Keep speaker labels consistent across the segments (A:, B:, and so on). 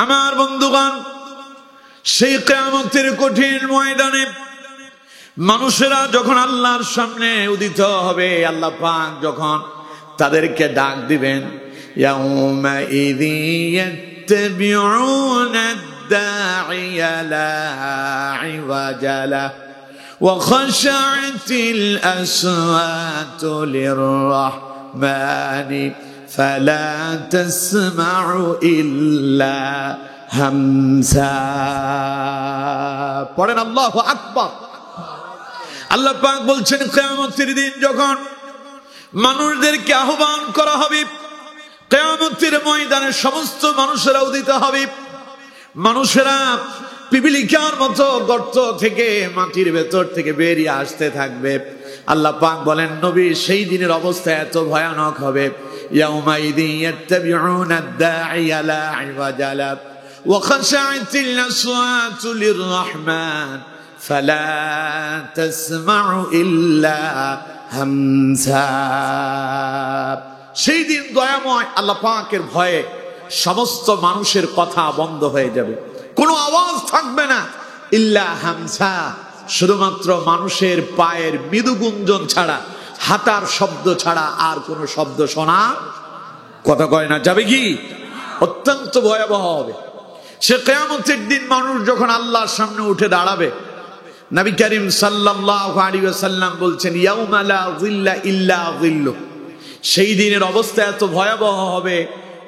A: আমার বন্ধুগণ, সেই কিয়ামতের কঠিন ময়দানে মানুষেরা যখন আল্লাহর সামনে উদিত হবে, আল্লাহ পাক যখন তাদেরকে ডাক দিবেন, ইয়াউমা ইযি ইয়াত্তাবিউনা আদ-দাঈয়া লা ইওয়াজা লাহু ওয়া খাশা'আতিল আসওয়াতু লির-রাহমানি ফালা তাসমা'ু ইল্লা হামসা। পড়েন আল্লাহু আকবার। আল্লাহ পাক বলছেন, কিয়ামতের দিন যখন মানুষদেরকে আহ্বান করা হবে, কিয়ামতের ময়দানে সমস্ত মানুষেরা উদিত হবে। মানুষেরা পিপিলিকার মতো গর্ত থেকে, মাটির ভেতর থেকে বেরিয়ে আসতে থাকবে। আল্লাহ পাক বলেন, নবী, সেই দিনের অবস্থা এত ভয়ানক হবে, ইয়াউমা ইযি ইয়াত্তাবিউনা আদ-দাঈয়া লা ইওয়াজা লাহু ওয়া খাশা'আতিল আসওয়াতু লির-রাহমান ফালা তাসমা'ু ইল্লা হামসা। সেই দিন দয়াময় আল্লাহ পাকের ভয়ে সমস্ত মানুষের কথা বন্ধ হয়ে যাবে, কোনো আওয়াজ থাকবে না, ইল্লা হামসা, শুধুমাত্র মানুষের পায়ের মৃদু গুঞ্জন ছাড়া, হাঁটার শব্দ ছাড়া আর কোনো শব্দ শোনা কথা কয় না যাবে। কি অত্যন্ত ভয়াবহ হবে সে কিয়ামতের দিন। মানুষ যখন আল্লাহর সামনে উঠে দাঁড়াবে, নবী করিম সাল্লাল্লাহু আলাইহি ওয়াসাল্লাম বলছেন, ইয়াউমা লা যিল্লা ইল্লা যিল্লু। সেই দিনের অবস্থা এত ভয়াবহ হবে,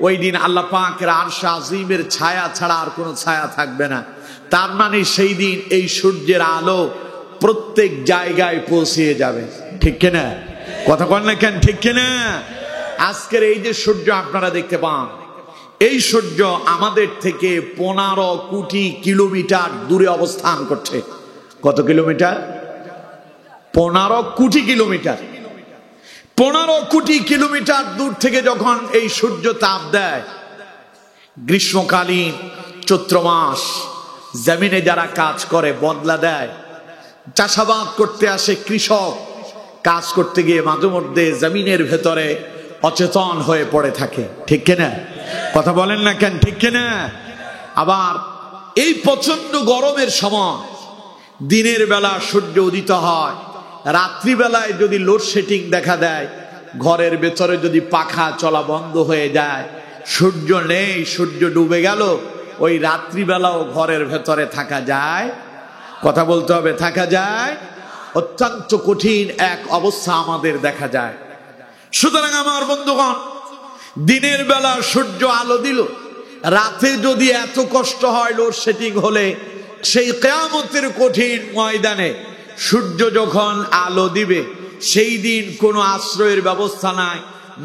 A: ওই দিন আল্লাহ পাকের আরশ আজিমের ছায়া ছাড়া আর কোনো ছায়া থাকবে না। তার মানে সেই দিন এই সূর্যের আলো প্রত্যেক জায়গায় পৌঁছে যাবে। ঠিক কিনা? কথা বল না কেন? ঠিক কিনা? আজকের এই যে সূর্য আপনারা দেখতে পান, এই সূর্য আমাদের থেকে 15 কোটি কিলোমিটার দূরে অবস্থান করছে। কত কিলোমিটার? 15 কোটি কিলোমিটার। 15 কোটি কিলোমিটার দূর থেকে যখন এই সূর্য তাপ দেয়, গ্রীষ্মকালীন চৈত্র মাস, জমিনে যারা কাজ করে বদলা দেয়, চাষাবাদ করতে আসে কৃষক, কাজ করতে গিয়ে মাঝে মধ্যে জমিনের ভেতরে অচেতন হয়ে পড়ে থাকে। ঠিক কিনা? কথা বলেন না কেন? ঠিক কিনা? আবার এই প্রচন্ড গরমের সময় দিনের বেলা সূর্য উদিত হয়, রাত্রিবেলায় যদি লোডশেডিং দেখা দেয়, ঘরের ভেতরে যদি পাখা চলা বন্ধ হয়ে যায়, সূর্য নেই, সূর্য ডুবে গেল, ওই রাত্রিবেলাও ঘরের ভেতরে থাকা যায়? কথা বলতে হবে, থাকা যায়? অত্যন্ত কঠিন এক অবস্থা আমাদের দেখা যায়। সুতরাং আমার বন্ধুগণ, দিনের বেলা সূর্য আলো দিল, রাতে যদি এত কষ্ট হয় লোডশেডিং হলে, সেই কিয়ামতের কঠিন ময়দানে সূর্য যখন আলো দিবে, সেই দিন কোনো আশ্রয়ের ব্যবস্থা নাই,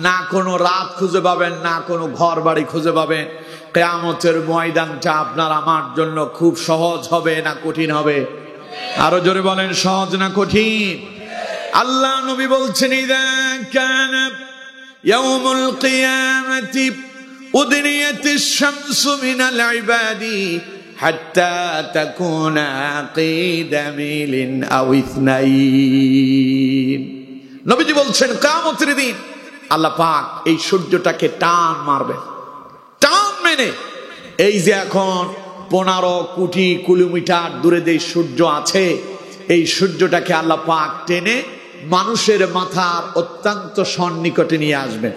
A: না কোনো রাত খুঁজে পাবেন, না কোনো ঘর বাড়ি খুঁজে পাবেন। কিয়ামতের ময়দানটা আপনার আমার জন্য খুব সহজ হবে না কঠিন হবে? আরো জোরে বলেন, সহজ না কঠিন? আল্লাহ নবী বলছেন, ইযা কানা ইয়াউমুল কিয়ামাতি উদনিয়াতিশ শামসু মিনাল ইবাদি হাত্তা তাকুনা কিদা মিলিন আও ইসনাইন। নবীজি বলছেন, কিয়ামতের দিন আল্লাহ পাক এই সূর্যটাকে টান মারবেন। টান মেনে এই যে এখন 15 কোটি কিলোমিটার দূরে যে সূর্য আছে, এই সূর্যটাকে আল্লাহ পাক টেনে মানুষের মাথার অত্যন্ত সন্নিকটে নিয়ে আসবেন।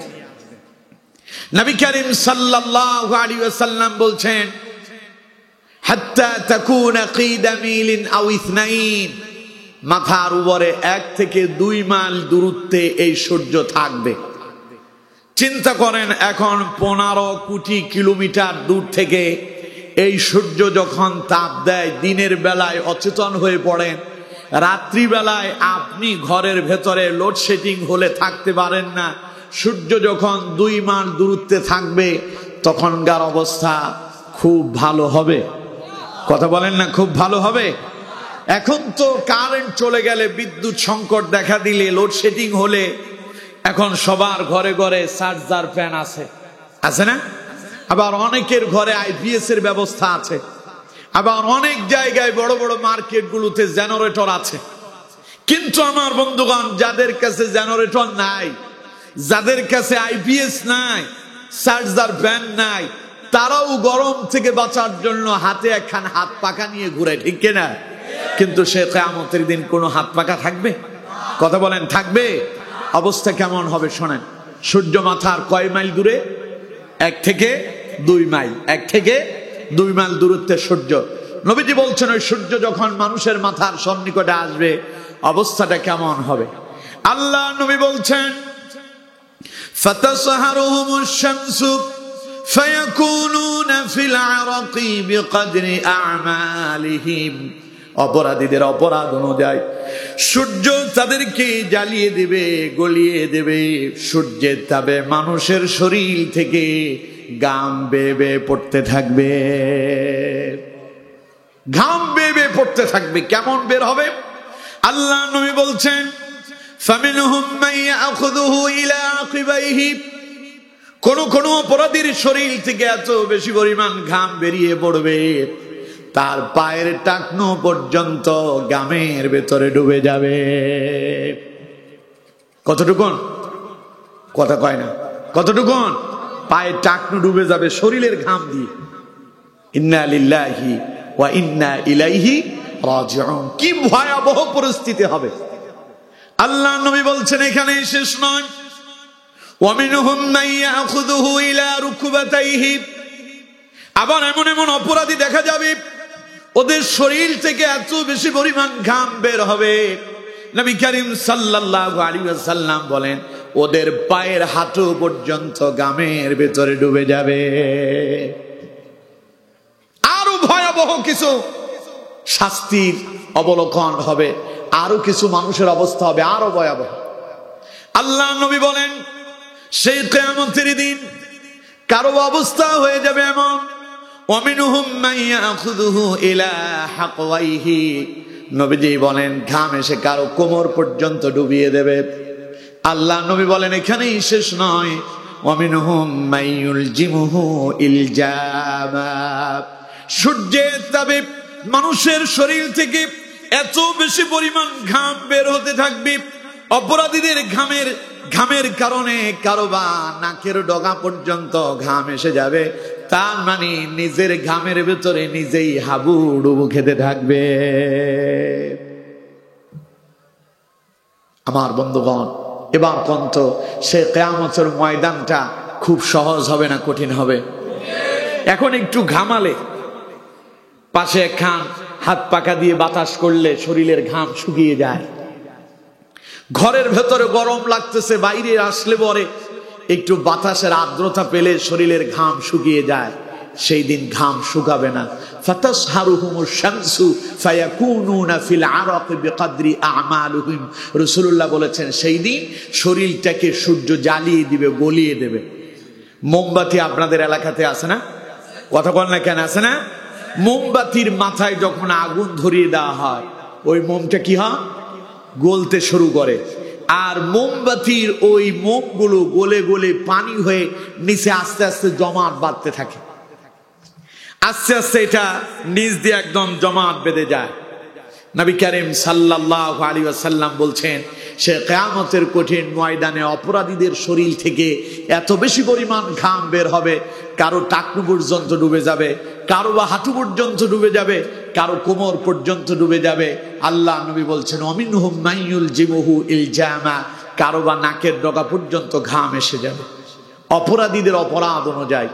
A: নবী করিম সাল্লাল্লাহু আলাইহি ওয়াসাল্লাম বলছেন, হাত্তা তাকুনা কিদা মিলিন আও ইসনাইন, মাথার উপরে 1 থেকে 2 মাইল দূরত্বে এই সূর্য থাকবে। চিন্তা করেন, এখন 15 কোটি কিলোমিটার দূর থেকে এই সূর্য যখন তাপ দেয়, দিনের বেলায় অচেতন হয়ে পড়েন, রাত্রিবেলায় আপনি ঘরের ভেতরে লোডশেডিং হলে থাকতে পারেন না, সূর্য যখন 2 মাইল দূরত্বে থাকবে, তখনকার অবস্থা খুব ভালো হবে। কথা বলেন না, খুব ভালো হবে? এখন তো কারেন্ট চলে গেলে, বিদ্যুৎ সংকট দেখা দিলে, লোডশেডিং হলে, এখন সবার ঘরে ঘরে চার্জার ফ্যান আছে, আছে না? আবার অনেকের ঘরে আইপিএস এর ব্যবস্থা আছে, আবার অনেক জায়গায় বড় বড় মার্কেটগুলোতে জেনারেটর আছে। কিন্তু আমার বন্ধুগণ, যাদের কাছে জেনারেটর নাই, যাদের কাছে আইপিএস নাই, চার্জার ফ্যান নাই, তারাও গরম থেকে বাঁচার জন্য হাতে একখান হাত পাকা নিয়ে ঘুরে, ঠিক কিনা? কিন্তু সে কিয়ামতের দিন কোনো হাত পাকা থাকবে? কথা বলেন, থাকবে? অবস্থা কেমন হবে শোনেন। সূর্য মাথার কয় মাইল দূরে? 1 থেকে 2 মাইল। 1 থেকে 2 মাইল দূরত্বে সূর্য। নবীজি বলছেন ওই সূর্য যখন মানুষের মাথার সন্নিকটে আসবে অবস্থাটা কেমন হবে। আল্লাহ নবী বলছেন ফাতাসহারুহুমুশ শামসু ফায়াকুনুনা ফিল আরাকি বিকদরি আ'মালিহিম। অপরাধীদের অপরাধ অনুযায়ী সূর্য তাদেরকে জ্বালিয়ে দেবে, গলিয়ে দেবে। সূর্যের তাপে মানুষের শরীর থেকে ঘাম বেয়ে বেয়ে পড়তে থাকবে, ঘাম বেয়ে বেয়ে পড়তে থাকবে। কেমন বের হবে? আল্লাহ নবী বলছেন ফামিনহুম মান ইয়াখুযুহু ইলা আকিবাইহি। কোন কোন অপরাধীর শরীর থেকে এত বেশি পরিমাণ ঘাম বেরিয়ে পড়বে তার পায়ের টাকনো পর্যন্ত ঘামের ভেতরে ডুবে যাবে। কতটুকুন? কথা কয় না। কতটুকুন? পায়ের টাকনো ডুবে যাবে শরীরের ঘাম দিয়ে। ইন্না লিল্লাহি ওয়া ইন্না ইলাইহি রাজিউন। কি ভয়াবহ পরিস্থিতি হবে। আল্লাহ নবী বলছেন এখানে শেষ নয়, ওয়া মিনহুম মান ইয়াখুযুহু ইলা রুকবাতাইহি। আবার এমন এমন অপরাধী দেখা যাবে ওদের শরীর থেকে এত বেশি পরিমাণ ঘাম বের হবে, নবী করিম সাল্লাল্লাহু আলাইহি ওয়াসাল্লাম বলেন ওদের পায়ের হাঁটু পর্যন্ত ঘামের ভেতরে ডুবে যাবে। আরো ভয়াবহ কিছু শাস্তির অবলোকন হবে, আরো কিছু মানুষের অবস্থা হবে আরো ভয়াবহ। আল্লাহ নবী বলেন সেই কিয়ামতের দিন কারো অবস্থা হয়ে যাবে এমন, ওয়ামিনহুম মান ইয়াখুযুহু ইলা হাকওয়াইহি। নবীজি বলেন ঘাম এসে কারো কোমর পর্যন্ত ডুবিয়ে দেবে। আল্লাহ নবী বলেন এখানেই শেষ নয়, ওয়ামিনহুম মান ইউলজিমুহু ইলজামা। সূর্যের তাপে মানুষের শরীর থেকে এত বেশি পরিমাণ ঘাম বের হতে থাকবে, অপরাধীদের ঘামের কারণে কারো বা নাকের ডগা পর্যন্ত ঘাম এসে যাবে। তার মানে নিজের ঘামের ভেতরে নিজেই হাবুডুবু খেতে থাকবে। আমার বন্ধুগণ, এবার কন্ত সে কিয়ামতের ময়দানটা খুব সহজ হবে না কঠিন হবে? এখন একটু ঘামালে পাশে একখান হাত পাকা দিয়ে বাতাস করলে শরীরের ঘাম শুকিয়ে যায়। ঘরের ভেতরে গরম লাগতেছে, বাইরে আসলে পরে একটু বাতাসের আর্দ্রতা পেলে শরীরের ঘাম শুকিয়ে যায়। সেই দিন ঘাম শুকাবে না। ফাতাসহারুহুমুশ শামসু ফায়াকুনুনা ফিল আরাকি বিকদরি আ'মালিহিম। রাসূলুল্লাহ বলেছেন সেই দিন শরীরটাকে সূর্য জ্বালিয়ে দিবে, গলিয়ে দেবে। মোমবাতি আপনাদের এলাকাতে আছে না? কথা বল না কেন, আছে না? মোমবাতির মাথায় যখন আগুন ধরিয়ে দেওয়া হয় ওই মোমটা কি হয়? গলতে শুরু করে। আর মোমবাতির ওই মোমগুলো গলে গলে পানি হয়ে নিচে আস্তে আস্তে জমাট বাঁধতে থাকে। আস্তে আস্তে এটা নিচ দিয়ে একদম জমাট বেঁধে যায়। নবী করিম সাল্লাল্লাহু আলাইহি ওয়াসাল্লাম বলছেন সে কিয়ামতের কঠিন ময়দানে অপরাধীদের শরীর থেকে এত বেশি পরিমাণ ঘাম বের হবে কারো টাকনু পর্যন্ত ডুবে যাবে, কারো বা হাঁটু পর্যন্ত ডুবে যাবে, কারো কোমর পর্যন্ত ডুবে যাবে। আল্লাহ নবী বলছেন ওয়ামিনহুম মান ইউলজিমুহু ইলজামা। কারো বা নাকের ডগা পর্যন্ত ঘাম এসে যাবে অপরাধীদের অপরাধ অনুযায়ী।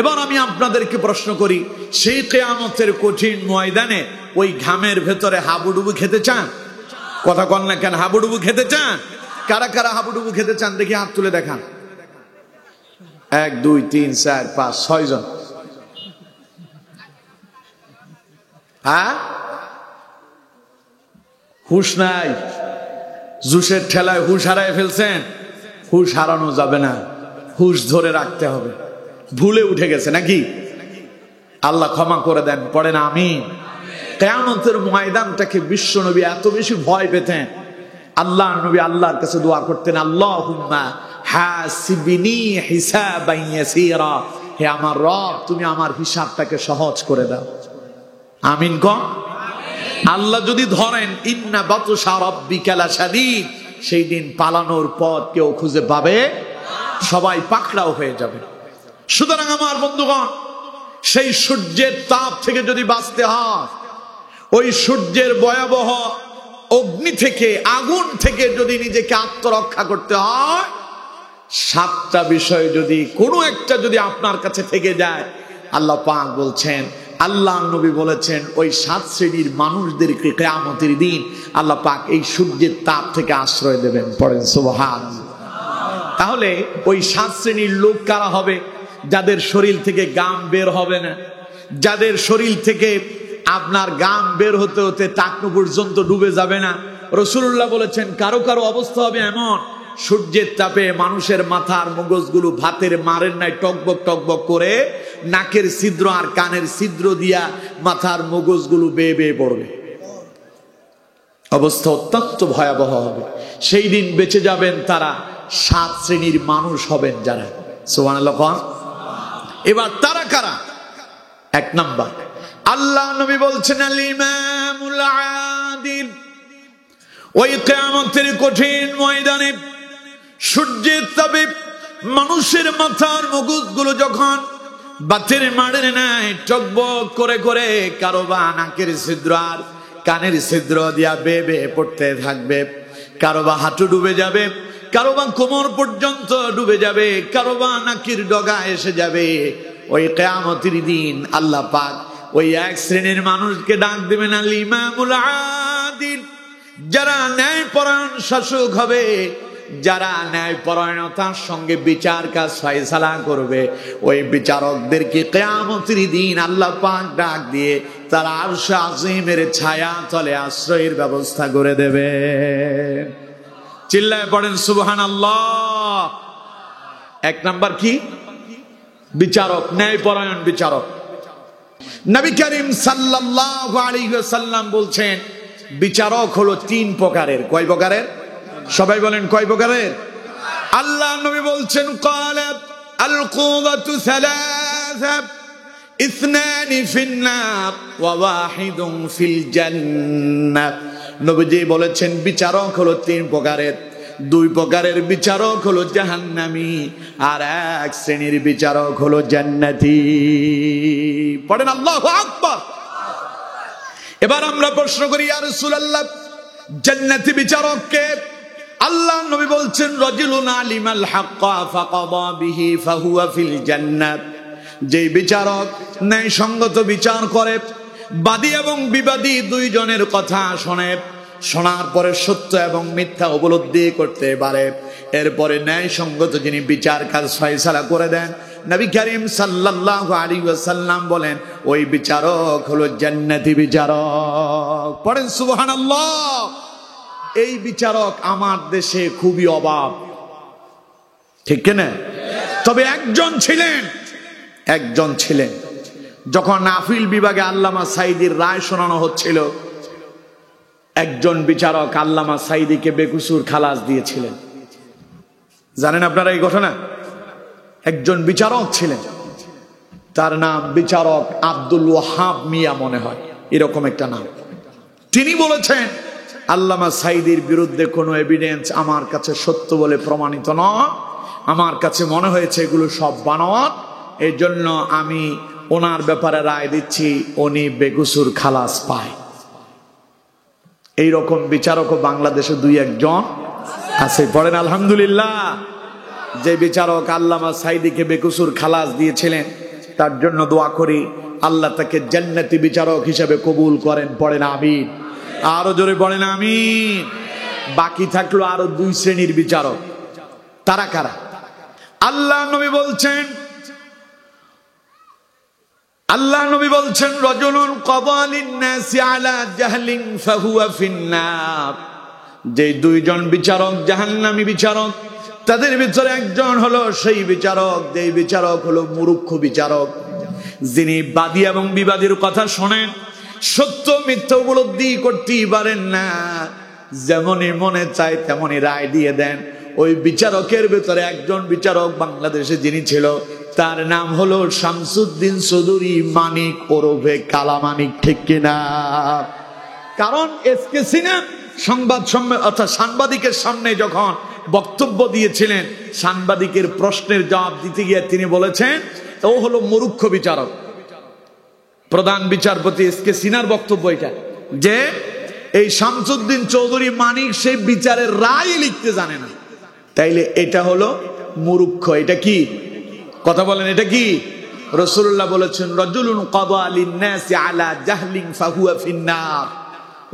A: এবার আমি আপনাদেরকে প্রশ্ন করি, সেই কিয়ামতের কঠিন ময়দানে ওই ঘামের ভেতরে হাবুডুবু খেতে চান? কথা কন না কেন, হাবুডুবু খেতে চান? কারা কারা হাবুডুবু খেতে চান দেখি হাত তুলে দেখান। 1 2 3 4 5 6 জন। হ্যাঁ, হুশ নাই, জুসের ঠেলায় হুশ হারায় ফেলছেন। হুশ হারানো যাবে না, হুশ ধরে রাখতে হবে। ভুলে উঠে গেছে নাকি? আল্লাহ ক্ষমা করে দেন, পড়েন আমিন। কিয়ামতের ময়দানটাকে বিশ্ব নবী এত বেশি ভয় পেতেন, আল্লাহ নবী আল্লাহর কাছে দোয়া করতেন আল্লাহুম্মা হাসিবনি হিসাবান ইয়াসীরা। হে আমার রব, তুমি আমার হিসাবটাকে সহজ করে দাও। আমিন কও। আল্লাহ যদি ধরেন ইন্না বাতশা রাব্বিকা লাশাদীদ, সেই দিন পালানোর পথ কেউ খুঁজে পাবে, সবাই পাকড়াও হয়ে যাবে। সুতরাং আমার বন্ধুগণ, সেই সূর্যের তাপ থেকে যদি বাঁচতে হয়, ওই সূর্যের ভয়াবহ অগ্নি থেকে, আগুন থেকে যদি নিজেকে আত্মরক্ষা করতে হয়, 7টা বিষয় যদি কোনো একটা যদি আপনার কাছে থেকে যায়, আল্লাহ পাক বলছেন, আল্লাহ নবী বলেছেন, ওই 7 শ্রেণীর মানুষদেরকে কিয়ামতের দিন আল্লাহ পাক এই সূর্যের তাপ থেকে আশ্রয় দেবেন। পড়েন সুবহানাল্লাহ। তাহলে ওই 7 শ্রেণীর লোক কারা হবে? যাদের শরীর থেকে গাম বের হবে না, যাদের শরীর থেকে আপনার গাম বের হতে হতে টাকনু পর্যন্ত ডুবে যাবে না। রাসূলুল্লাহ বলেছেন, কারো কারো অবস্থা হবে এমন, সূর্যের তাপে মানুষের মাথার মগজগুলো ভাতের মারের নাই টকবক টকবক করে নাকের ছিদ্র আর কানের ছিদ্র দিয়া মাথার মগজগুলো বেয়ে বেয়ে পড়বে। অবস্থা অত্যন্ত ভয়াবহ হবে। সেই দিন বেঁচে যাবেন তারা 7 শ্রেণীর মানুষ হবেন যারা। সুবহানাল্লাহ। এবার তারা কারা? 1 নাম্বার, আল্লাহ নবী বলছেন, আল ইমামুল আদিল। ওই কিয়ামতের কঠিন ময়দানে সূর্যের তাপে মানুষের মাথার মগজগুলো যখন বাতের মারের নাই টকবক করে করে কারো বা নাকের ছিদ্র আর কানের ছিদ্র দিয়া বেয়ে বেয়ে পড়তে থাকবে, কারো বা হাঁটু ডুবে যাবে, কারো বা কোমর পর্যন্ত ডুবে যাবে, কারো বা নাকের ডগা এসে যাবে। ওই কিয়ামতের দিন আল্লাহ পাক ওই 1 শ্রেণীর মানুষকে ডাক দিবেন, আল ইমামুল আদিল। যারা ন্যায়পরায়ণ শাসক হবে, যারা ন্যায়পরায়ণতার সঙ্গে বিচার কাজ ফয়সালা করবে, ওই বিচারকদেরকে কিয়ামতের দিন আল্লাহ পাক ডাক দিয়ে তার আরশ আজিমের ছায়া তলে আশ্রয়ের ব্যবস্থা করে দেবে। চিল্লায় পড়েন সুবহানাল্লাহ। 1 নাম্বার কি? বিচারক, ন্যায়পরায়ণ বিচারক। নবী করিম সাল্লাল্লাহু আলাইহি ওয়াসাল্লাম বলছেন, বিচারক হলো 3 প্রকারের। কয় প্রকারের? সবাই বলেন কয় প্রকারের? আল্লাহ নবী বলছেন, ক্বালা আল কুওয়াতু সালাসা ইসনানি ফিন-নার ওয়া ওয়াহিদুন ফিল জান্নাহ। নবীজি বলেছেন, বিচারক হলো 3 প্রকারের। 2 প্রকারের বিচারক হলো জাহান্নামী, আর 1 শ্রেণীর বিচারক হলো জান্নাতি। পড়েন আল্লাহু আকবার। এবার আমরা প্রশ্ন করি, ইয়া রাসূলুল্লাহ, জান্নাতি বিচারক কে? আল্লাহ নবী বলছেন, রাজুলুন আলিমাল হাক্কা ফাকাদা বিহি ফাহুয়া ফিল জান্নাত। যে বিচারক ন্যায়সঙ্গত বিচার করে, বাদী এবং বিবাদী 2 জনের কথা শোনে, শোনার পরে সত্য এবং মিথ্যা উপলব্ধি করতে পারে, এরপরে ন্যায়সঙ্গত যিনি বিচার কাজ ফয়সালা করে দেন, নবী করিম সাল্লাল্লাহু আলাইহি ওয়াসাল্লাম বলেন, ওই বিচারক হলো জান্নাতি বিচারক। পড়েন সুবহানাল্লাহ। এই বিচারক আমার দেশে খুবই অভাব, ঠিক কিনা? তবে একজন ছিলেন। যখন আপিল বিভাগে আল্লামা সাঈদীর রায় শোনানো হচ্ছিল, একজন বিচারক আল্লামা সাঈদীকে বেকসুর খালাস দিয়েছিলেন। জানেন আপনারা এই ঘটনা? একজন বিচারক ছিলেন, তার নাম বিচারক আব্দুল ওয়াহাব মিয়া মনে হয়, এরকম একটা নাম। তিনি বলেছেন, আল্লামা সাঈদীর বিরুদ্ধে কোনো এভিডেন্স আমার কাছে সত্য বলে প্রমাণিত নয়, আমার কাছে মনে হয়েছে এগুলো সব বানোয়াট, এই জন্য আমি ওনার ব্যাপারে রায় দিচ্ছি, উনি বেকসুর খালাস পায়। এইরকম বিচারকও বাংলাদেশে 2-1 জন আছে। পড়েন আলহামদুলিল্লাহ। যে বিচারক আল্লামা সাঈদীকে বেকসুর খালাস দিয়েছিলেন, তার জন্য দোয়া করি আল্লাহ তাকে জান্নাতি বিচারক হিসেবে কবুল করেন। পড়েন আমিন। আরো জোরে পড়েন আমিন। বাকি থাকলো আরো 2 শ্রেণীর বিচারক। তারা কারা? আল্লাহ নবী বলছেন, রাজুলুন ক্বাদা লিন-নাসি আলা জাহলিন ফাহুয়া ফিন-নার। যে 2 জন বিচারক জাহান্নামী বিচারক, তাদের ভিতরে একজন হলো সেই বিচারক, যেই বিচারক হলো মূর্খ বিচারক, যিনি বাদী এবং বিবাদীর কথা শোনেন, সত্য মিথ্যা উপলব্ধি করতেই পারেন না, যেমনই মনে চায় তেমনই রায় দিয়ে দেন। ওই বিচারকের ভিতরে একজন বিচারক বাংলাদেশে যিনি ছিল, তার নাম হলো শামসুদ্দিন চৌধুরী মানিক ওরফে কালা মানিক, ঠিক কিনা? কারণ এসকে সিনহা সাংবাদিকের সামনে যখন বক্তব্য দিয়েছিলেন, সাংবাদিকের প্রশ্নের জবাব দিতে গিয়ে তিনি বলেছেন, ও হলো মূর্খ বিচারক। প্রধান বিচারপতি এসকে সিনহার বক্তব্য এটা, যে এই শামসুদ্দিন চৌধুরী মানিক সেই বিচারের রায় লিখতে জানে না, তাইলে এটা হলো মূর্খ। এটা কি কথা বলেন, এটা কি? রাসূলুল্লাহ বলেছেন, রাজুলুন কাদা লিন-নাসি আলা জাহলিন ফাহুয়া ফিন-নার।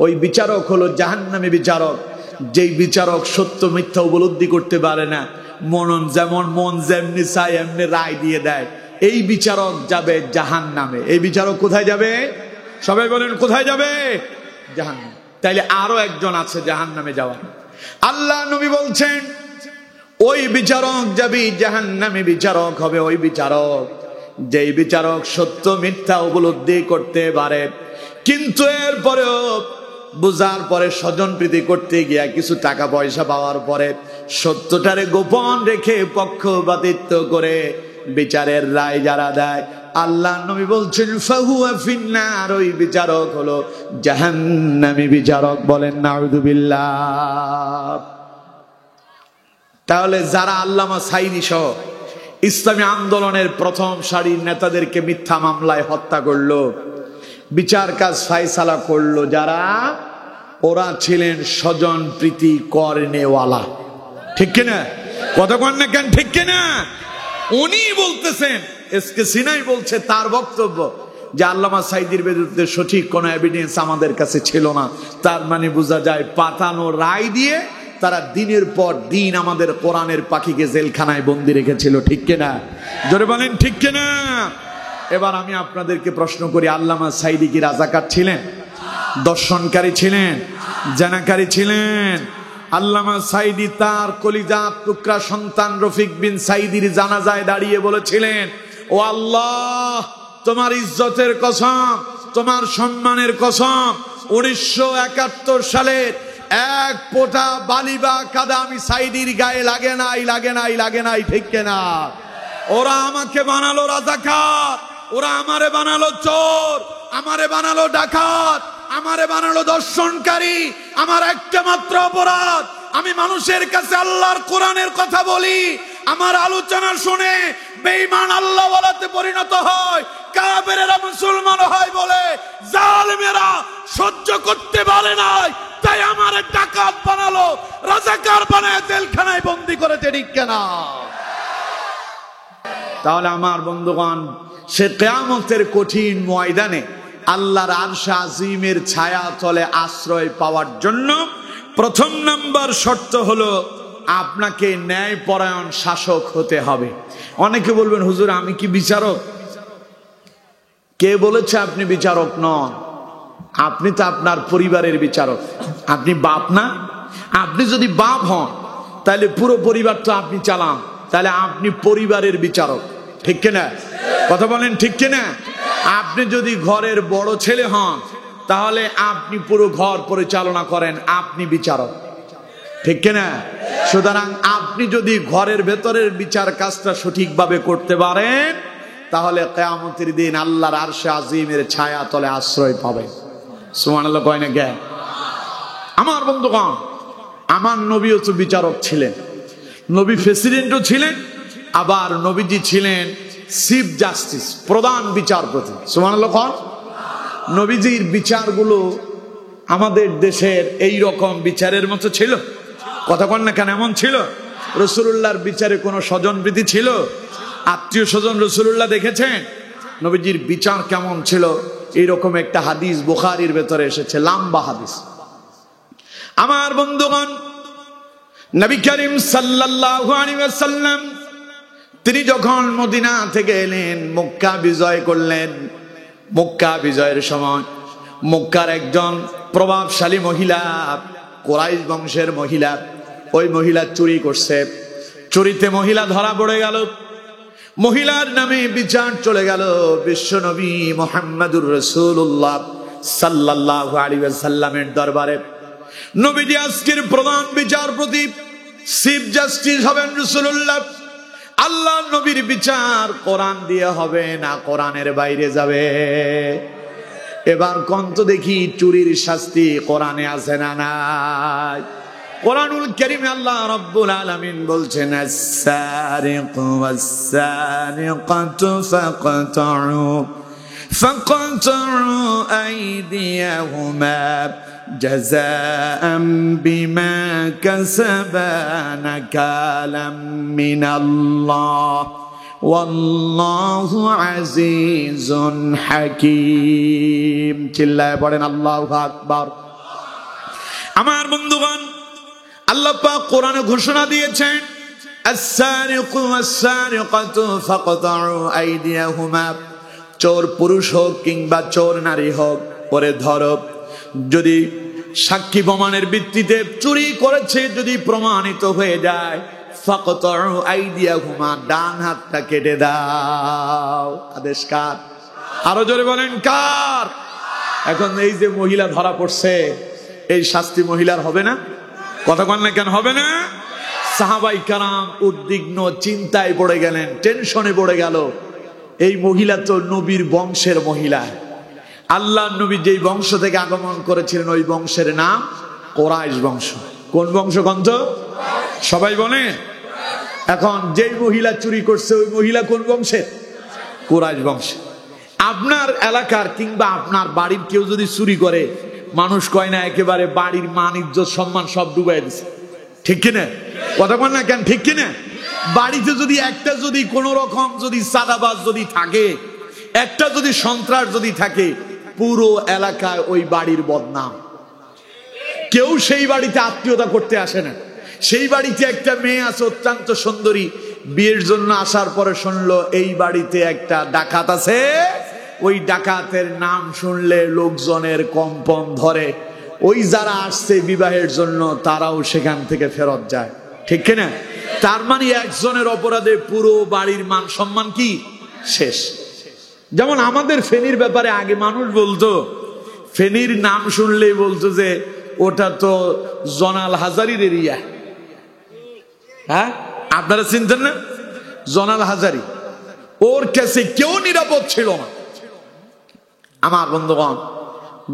A: ওই বিচারক হলো জাহান্নামী বিচারক, যেই বিচারক সত্য মিথ্যা উপলব্ধি করতে পারে না, মন যেমনি চায় এমনি রায় দিয়ে দেয়, এই বিচারক যাবে জাহান্নামে। এই বিচারক কোথায় যাবে? সবাই বলেন কোথায় যাবে? জাহান্নামে। তাইলে আরো একজন আছে জাহান্নামে যাওয়া। আল্লাহ নবী বলছেন ওই বিচারক যাবে জাহান্নামে, বিচারক হবে ওই বিচারক যেই বিচারক সত্য মিথ্যা উপলব্ধি করতে পারে, কিন্তু এরপরেও বুঝার পরে স্বজন প্রীতি করতে গিয়া কিছু টাকা পয়সা পাওয়ার পরে সত্যটারে গোপন রেখে পক্ষপাতিত্ব করে বিচারের রায় যারা দেয়, আল্লাহ নবী বলছেন ফাহুয়া ফিন্নার। ওই বিচারক হলো জাহান্নামী বিচারক। বলেন নাউযুবিল্লাহ। তাহলে যারা আল্লামা সাঈদী সহ ইসলামী আন্দোলনের প্রথম সারির নেতাদেরকে মিথ্যা মামলায় হত্যা করলো, বিচার কাজ ফায়সালা করলো যারা, ওরা ছিলেন স্বজন প্রীতি করনেওয়ালা। ঠিক কিনা? কথা কন না কেন? ঠিক কিনা? উনি বলতেছেন, এসকে সিনহাই বলছে তার বক্তব্য যে আল্লামা সাঈদীর বিরুদ্ধে সঠিক কোনো এভিডেন্স আমাদের কাছে ছিল না। তার মানে বোঝা যায় পাতানো রায় দিয়ে তারা দিনের পর দিন আমাদের কোরআনের পাখিকে জেলখানায় বন্দি রেখেছিল। ঠিক কিনা? জোরে বলেন ঠিক কিনা? এবার আমি আপনাদেরকে প্রশ্ন করি, আল্লামা সাঈদী কি রাজাকার ছিলেন? দর্শনকারী ছিলেন? জানাকারী ছিলেন? আল্লামা সাঈদী তার কলিজার টুকরা সন্তান রফিক বিন সাঈদীর জানাজায় দাঁড়িয়ে বলেছিলেন, ও আল্লাহ, তোমার ইজ্জতের কসম, তোমার সম্মানের কসম, 1971 সালের এক ফোঁটা বালি বা কাদা আমি সাঈদীর গায়ে লাগে নাই, লাগে নাই, লাগে নাই। ঠিক কিনা? ওরা আমাকে বানালো রাজাকার, ওরা আমারে বানালো চোর, আমারে বানালো ডাকাত, আমারে বানালো দর্শনকারী। আমার একটা মাত্র অপরাধ, আমি মানুষের কাছে আল্লাহর কোরআনের কথা বলি, আমার আলোচনা শুনে বেঈমান আল্লাহওয়ালাতে পরিণত হয়, কাফেরেরা মুসলমান হয় বলে জালেমেরা সহ্য করতে পারে নাই, তাই আমারে ডাকাত বানালো, রাজাকার বানায় জেলখানায় বন্দী করেছে। ঠিক কিনা? তাহলে আমার বন্ধুগণ, সে কিয়ামতের কঠিন ময়দানে আল্লাহর আরশ আজিমের ছায়া তলে আশ্রয় পাওয়ার জন্য প্রথম নাম্বার শর্ত হলো আপনাকে ন্যায়পরায়ণ শাসক হতে হবে। অনেকে বলবেন, হুজুর আমি কি বিচারক? কে বলেছে আপনি বিচারক নন? আপনি তো আপনার পরিবারের বিচারক। আপনি বাপ না? আপনি যদি বাপ হন তাহলে পুরো পরিবার তো আপনি চালান, তাহলে আপনি পরিবারের বিচারক। ঠিক কিনা? কথা বলেন ঠিক কিনা? আপনি যদি ঘরের বড় ছেলে হন তাহলে আপনি পুরো ঘর পরিচালনা করেন, আপনি বিচারক। ঠিক কিনা? সুতরাং আপনি যদি ঘরের ভেতরের বিচার কাজটা সঠিকভাবে করতে পারেন তাহলে কিয়ামতের দিন আল্লাহর আরশে আজিমের ছায়া তলে আশ্রয় পাবেন। সুবহানাল্লাহ কয় না কে? আমার বন্ধুগণ, আমার নবীও তো বিচারক ছিলেন, নবী প্রেসিডেন্টও ছিলেন, আবার নবীজি ছিলেন চিফ জাস্টিস, প্রধান বিচারপতি। সুবহানাল্লাহ কন। নবীজির বিচারগুলো আমাদের দেশের এই রকম বিচারের মতো ছিল? কথা কন না কেন? এমন ছিল? রাসূলুল্লাহর বিচারে কোনো স্বজনপ্রীতি ছিল? আত্মীয় স্বজন রাসূলুল্লাহ দেখেছেন? নবীজির বিচার কেমন ছিল? এইরকম একটা হাদিস বুখারীর ভেতরে এসেছে, লম্বা হাদিস। আমার বন্ধুগণ, নবী করিম সাল্লাল্লাহু আলাইহি ওয়াসাল্লাম তিনি যখন মদিনা থেকে এলেন, মক্কা বিজয় করলেন, মক্কা বিজয়ের সময় মক্কার একজন প্রভাবশালী মহিলা, কুরাইশ বংশের মহিলা, ওই মহিলা চুরি করছে। চুরিতে মহিলা ধরা পড়ে গেল, মহিলার নামে বিচার চলে গেল বিশ্বনবী মুহাম্মদুর রাসূলুল্লাহ সাল্লাল্লাহু আলাইহি ওয়াসাল্লামের দরবারে। নবীজি আজকের প্রধান বিচারপতি, চিফ জাস্টিস হবেন রাসূলুল্লাহ। আল্লাহ নবীর বিচার কোরআন দিয়ে হবে না কোরআনের বাইরে যাবে? এবার কন্ত দেখি, চুরির শাস্তি কোরআনে আছে না নাই? কোরআনুল কারীমে আল্লাহ রাব্বুল আলামিন বলছেন, আস-সারিকু ওয়াস-সারিকাতু ফাকতাউ فقطعوا أيديهما جزاء بما كسبا نكالا من الله والله عزيز حكيم চিল্লায় পড়েন আল্লাহু আকবার। আমার বন্ধুগণ, আল্লাহ পাক কোরআনে ঘোষণা দিয়েছেন আস-সারিকু ওয়াস-সারিকাতু ফাকতাউ আইদিয়াহুমা, চোর পুরুষ হোক কিংবা চোর নারী হোক, পরে ধরো। যদি সাক্ষী প্রমাণের ভিত্তিতে চুরি করেছে যদি প্রমাণিত হয়ে যায়, ফাকতাউ আইদিয়াহুমা, ডান হাতটা কেটে দাও। আদেশ কার? আরো জোরে বলেন কার? এখন এই যে মহিলা ধরা পড়ছে, এই শাস্তি মহিলার হবে না? কথা বল না কেন হবে না? সাহাবাই কারাম উদ্বিগ্ন, চিন্তায় পড়ে গেলেন, টেনশনে পড়ে গেল। এই মহিলা তো নবীর বংশের মহিলা। আল্লাহ নবী যেই বংশ থেকে আগমন করেছিলেন ওই বংশের নাম কুরাইশ বংশ। কোন বংশ গন্ধ? সবাই বলে। এখন যেই মহিলা চুরি করছে ওই মহিলা কোন বংশের? কুরাইশ বংশে। আপনার এলাকার কিংবা আপনার বাড়ির কেউ যদি চুরি করে, মানুষ কয় না একেবারে বাড়ির মান ইজ্জত সম্মান সব ডুবাই দিছে, ঠিক কিনা? কথা বল না কেন, ঠিক কিনা? বাড়িতে যদি একটা যদি কোন রকম যদি সাদাবাজ যদি থাকে, একটা যদি সন্ত্রাস যদি থাকে, পুরো এলাকায় ওই বাড়ির বদনাম। কেউ সেই বাড়িতে আত্মীয়তা করতে আসে না। সেই বাড়িতে একটা মেয়ে আছে অত্যন্ত সুন্দরী, বিয়ের জন্য আসার পরে শুনলো এই বাড়িতে একটা ডাকাত আছে। ওই ডাকাতের নাম শুনলে লোকজনের কম্পন ধরে। ওই যারা আসছে বিবাহের জন্য তারাও সেখান থেকে ফেরত যায়, ঠিক কিনা? তার মানে একজনের অপরাধে পুরো বাড়ির মান সম্মান কি শেষ। যেমন আমাদের ফেনীর ব্যাপারে আগে মানুষ বলতো, ফেনীর নাম শুনলেই বলতো যে ওটা তো জনাল হাজারির এরিয়া। হ্যাঁ, আপনারা চিনতেন না? জনাল হাজারি, ওর কাছে কেউ নিরাপদ ছিল না। আমার বন্ধুগণ,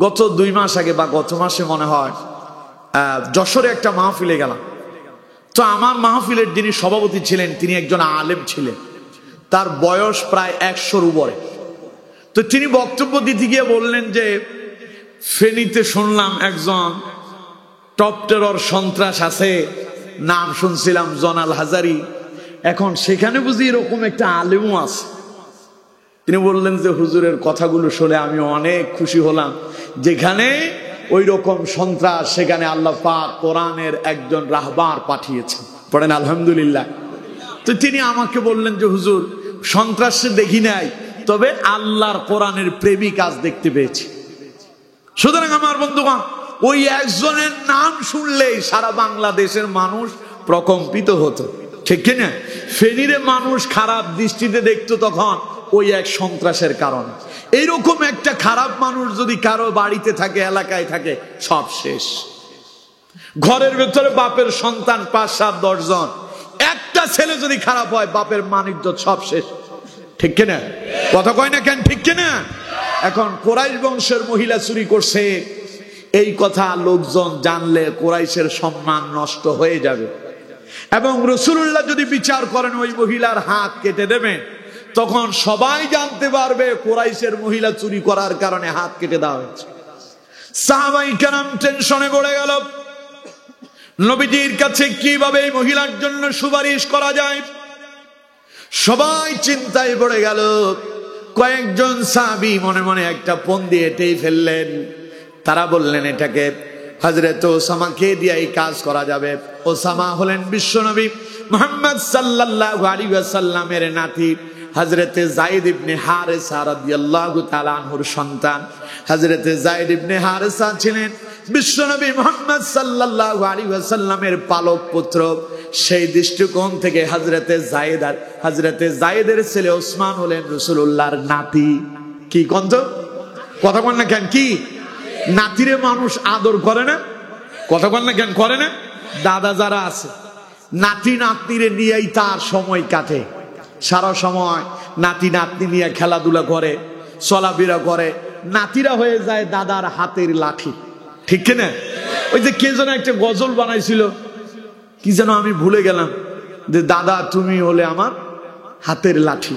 A: গত 2 মাস আগে বা গত মাসে মনে হয় যশোরে একটা মাহফিলে গেলাম। তো আমার মাহফিলের যিনি সভাপতি ছিলেন তিনি একজন আলেম ছিলেন, তার বয়স প্রায় 100-র উপরে। তো তিনি বক্তব্য দিতে গিয়ে বললেন যে ফেনীতে শুনলাম একজন টপ টেরর সন্ত্রাস আছে, নাম শুনছিলাম জনাল হাজারি। এখন সেখানে বুঝি এরকম একটা আলেমও আছে। তিনি বললেন যে হুজুরের কথাগুলো শুনে আমি অনেক খুশি হলাম, যেখানে ওই রকম সন্ত্রাস সেখানে আল্লাহ পাক কোরআনের একজন রাহবার পাঠিয়েছেন। পড়েন আলহামদুলিল্লাহ। তো তিনি আমাকে বললেন যে হুজুর, সন্ত্রাস দেখি নাই, তবে আল্লাহর কোরআনের প্রেমিক আজ দেখতে পেয়েছি। সুতরাং আমার বন্ধুগণ, ওই একজনের নাম শুনলেই সারা বাংলাদেশের মানুষ প্রকম্পিত হতো, ঠিক কিনা? ফেনীরে মানুষ খারাপ দৃষ্টিতে দেখতো তখন ওই এক সন্ত্রাসের কারণে। এইরকম একটা খারাপ মানুষ যদি কারো বাড়িতে থাকে, এলাকায় থাকে, সব শেষ। ঘরের ভেতরে বাপের সন্তান 5-7-10 জন, একটা ছেলে যদি খারাপ হয় বাপের মান ইজ্জত সব শেষ, ঠিক কিনা? কথা কয় না কেন, ঠিক কিনা? এখন কুরাইশ বংশের মহিলা চুরি করছে, এই কথা লোকজন জানলে কুরাইশের সম্মান নষ্ট হয়ে যাবে। এবং রাসূলুল্লাহ যদি বিচার করেন ওই মহিলার হাত কেটে দেবেন, তখন সবাই জানতে পারবে কুরাইশের মহিলা চুরি করার কারণে হাত কেটে দেওয়া হয়েছে। সাহাবায়ে কেরাম টেনশনে পড়ে গেল, নবীজির কাছে কিভাবে এই মহিলার জন্য সুপারিশ করা যায়। সবাই চিন্তায় পড়ে গেল। কয়েকজন সাহাবী মনে মনে একটা পন্দি এঁটেই ফেললেন। তারা বললেন এটাকে হযরত ওসামাকে দিয়ে এই কাজ করা যাবে। ওসামা হলেন বিশ্বনবী মুহাম্মদ সাল্লাল্লাহু আলাইহি ওয়াসাল্লামের নাতি, হযরতে যায়েদ ইবনে হারেসা রাদিয়াল্লাহু তাআলা আনহুর সন্তান। হযরতে যায়েদ ইবনে হারেসা ছিলেন বিশ্বনবী মুহাম্মদ সাল্লাল্লাহু আলাইহি ওয়াসাল্লামের পালক পুত্র। সেই দৃষ্টিকোণ থেকে হযরতে যায়েদ আর হযরতে যায়েদের ছেলে ওসমান হলেন রাসূলুল্লাহর নাতি। কি কন্ত কথা বল না কেন? কি নাতিরে মানুষ আদর করে না? কথা বল না কেন করে না? দাদা যারা আছে নাতি নাতনিরে নিয়েই তার সময় কাটে। সারা সময় নাতি নাতনি নিয়ে খেলাধুলা করে, চলাফেরা করে। নাতিরা হয়ে যায় দাদার হাতের লাঠি, ঠিক কিনা? ওই যে কে যেন একটা গজল বানাইছিল, কি যেন আমি ভুলে গেলাম, যে দাদা তুমি হলে আমার হাতের লাঠি,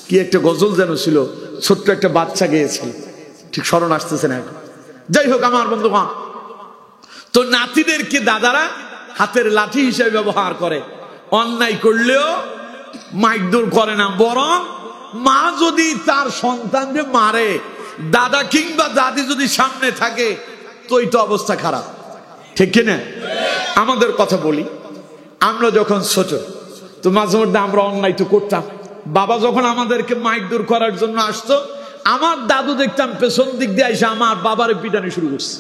A: কি একটা গজল যেন ছিল। ছোট্ট একটা বাচ্চা গিয়েছিল, ঠিক স্মরণ আসতেছে না এখন। যাই হোক আমার বন্ধুগণ, তো নাতিদেরকে দাদারা হাতের লাঠি হিসেবে ব্যবহার করে, অন্যায় করলেও মাইকদুর করে না, বরং মা যদি তার সন্তানকে মারে, দাদা কিংবা দাদি যদি সামনে থাকে তো এই তো অবস্থা খারাপ, ঠিক কিনা? আমাদের কথা বলি, আমরা যখন ছোট তো মাঝে মধ্যে আমরা অন্যায় তো করতাম। বাবা যখন আমাদেরকে মাইকদুর করার জন্য আসতো, আমার দাদু দেখতাম পেছন দিক দিয়ে এসে আমার বাবার পিটানি শুরু করছে।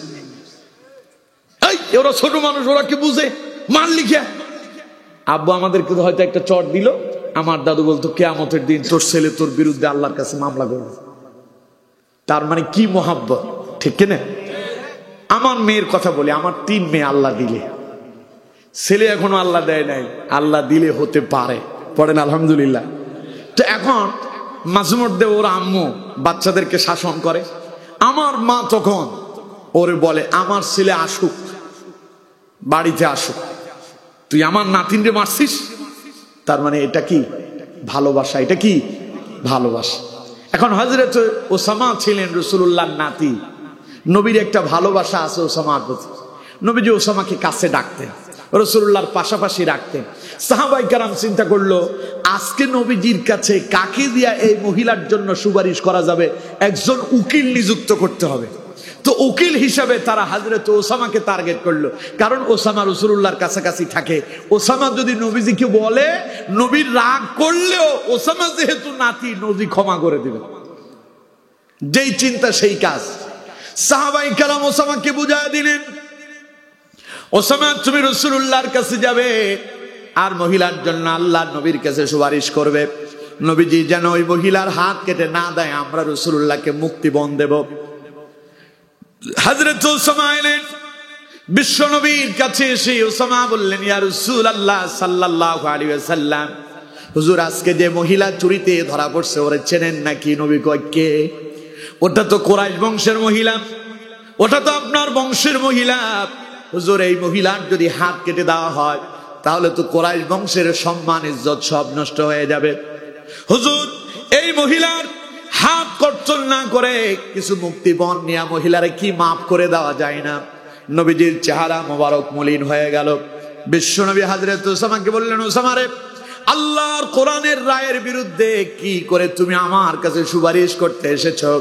A: এই ওরা ছোট মানুষ, ওরা কি বুঝে, মার লিখে। আব্বু আমাদেরকে হয়তো একটা চট দিল, আমার দাদু বলতো কিয়ামতের দিন তোর ছেলে তোর বিরুদ্ধে আল্লাহর কাছে মামলা করবে। তার মানে কি মোহাব্বত, ঠিক কিনা? আমার মেয়ের কথা বলি, আমার 3 মেয়ে আল্লাহ দিলে, ছেলে এখনো আল্লাহ দেয় নাই, আল্লাহ দিলে হতে পারে, পড়েন আলহামদুলিল্লাহ। তো এখন মাঝে মধ্যে ওর আম্মু বাচ্চাদেরকে শাসন করে, আমার মা তখন ওরে বলে আমার ছেলে আসুক, বাড়িতে আসুক, তুই আমার নাতিনরে মারছিস। তার মানে এটা কি ভালোবাসা, এটা কি ভালোবাসা। এখন হযরত ওসামা ছিলেন রাসূলুল্লাহর নাতি, নবীর একটা ভালোবাসা আছে ওসামার প্রতি। নবীজি ওসামাকে কাছে ডাকতেন, রাসূলুল্লাহর পাশাপাশি রাখতেন। সাহাবায়ে কেরাম চিন্তা করলো আজকে নবীজির কাছে কাকে দিয়া এই মহিলার জন্য সুপারিশ করা যাবে, একজন উকিল নিযুক্ত করতে হবে। তো উকিল হিসাবে তারা হযরত ওসামাকে টার্গেট করলো, কারণ ওসামা রাসূলুল্লাহর কাছাকাছি থাকে। ওসামা যদি নবীজিকে বলে, নবীর রাগ করলেও ওসামা যেহেতু নাতি, নবী ক্ষমা করে দিবে। যেই চিন্তা সেই কাজ। সাহাবায়ে কেরাম ওসামাকে বুঝায় দিলেন, ওসামা তুমি রাসূলুল্লাহর কাছে যাবে আর মহিলার জন্য আল্লাহর নবীর কাছে সুপারিশ করবে, নবীজি যেন ওই মহিলার হাত কেটে না দেয়, আমরা রাসূলুল্লাহকে মুক্তিপণ দেব। হযরত ওসামা এলেন বিশ্ব নবীর কাছে এসে ওসামা বললেন, ইয়া রাসূলুল্লাহ সাল্লাল্লাহু আলাইহি ওয়াসাল্লাম, হুজুর আজকে যে মহিলা চুরিতে ধরা পড়ছে ওরে চেনেন নাকি? নবী কয় কে? ওটা তো কুরাইশ বংশের মহিলা, ওটা তো আপনার বংশের মহিলা। হুজুর এই মহিলার যদি হাত কেটে দেওয়া হয় তাহলে তো কুরাইশ বংশের সম্মান ইজ্জত সব নষ্ট হয়ে যাবে। হুজুর এই মহিলার হাত কর্তন না করে কিছু মুক্তিপণ নিয়ে মহিলারে কি মাফ করে দেওয়া যায় না? নবীজির চেহারা মোবারক মলিন হয়ে গেল। বিশ্বনবী হযরত ওসামাকে বললেন, ওসামা রে, আল্লাহর কোরআনের রায়ের বিরুদ্ধে কি করে তুমি আমার কাছে সুপারিশ করতে এসেছো?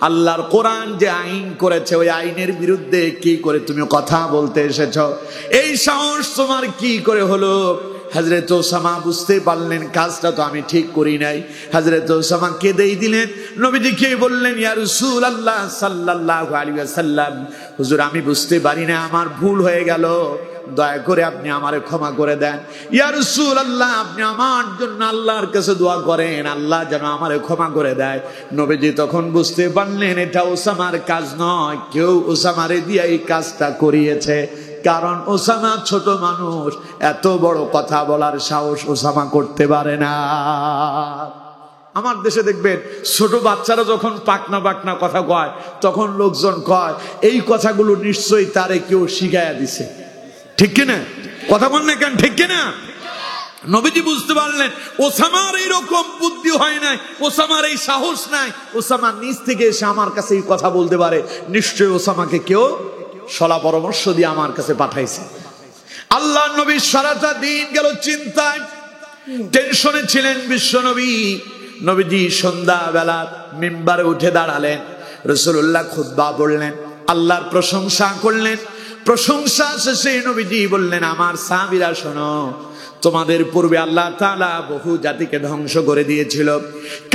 A: আল্লাহর কোরআন যে আইন করেছে ওই আইনের বিরুদ্ধে কি করে তুমি কথা বলতে এসেছো? এই সাহস তোমার কি করে হলো? হযরত ওসামা বুঝতে পারলেন কাজটা তো আমি ঠিক করি নাই। হযরত ওসামা কেঁদেই দিলেন, নবীজিকে বললেন, ইয়া রাসূলুল্লাহ সাল্লাল্লাহু আলাইহি ওয়াসাল্লাম, হুজুর আমি বুঝতে পারি না, আমার ভুল হয়ে গেল, দয়া করে আপনি আমারে ক্ষমা করে দেন। ইয়া রাসূলুল্লাহ আপনি আমার জন্য আল্লাহর কাছে দোয়া করেন, আল্লাহ যেন আমারে ক্ষমা করে দেয়। নবীজি তখন বুঝতে পারলেন এটা ওসামার কাজ নয়, কেউ ওসামারে দিয়ে এই কাজটা করিয়েছে। কারণ ওসামা ছোট মানুষ, এত বড় কথা বলার সাহস ওসামা করতে পারে না। আমার দেশে দেখবেন ছোট বাচ্চারা যখন পাকনা পাকনা কথা কয় তখন লোকজন কয় এই কথাগুলো নিশ্চয়ই তারে কেউ শিখাইয়া দিছে, ঠিক কিনা? কথা বল না কেন, ঠিক কিনা? নবীজি বুঝতে পারলেন ওসামার এইরকম বুদ্ধি হয় নাই, ওসামার এই সাহস নাই, ওসামা নিজ থেকে এসে আমার কাছে এই কথা বলতে পারে, নিশ্চয়ই ওসামাকে কেউ সলা পরামর্শ দিয়ে আমার কাছে পাঠাইছে। আল্লাহ নবী সারাটা দিন গেল চিন্তায়, টেনশনে ছিলেন বিশ্ব নবী। নবীজি সন্ধ্যা বেলা মিম্বারে উঠে দাঁড়ালেন, রাসূলুল্লাহ খুতবা পড়লেন, আল্লাহর প্রশংসা করলেন। প্রশংসা শেষে নবীজি বললেন, আমার সাহাবীরা শোনো, তোমাদের পূর্বে আল্লাহ তাআলা বহু জাতিকে ধ্বংস করে দিয়েছিল,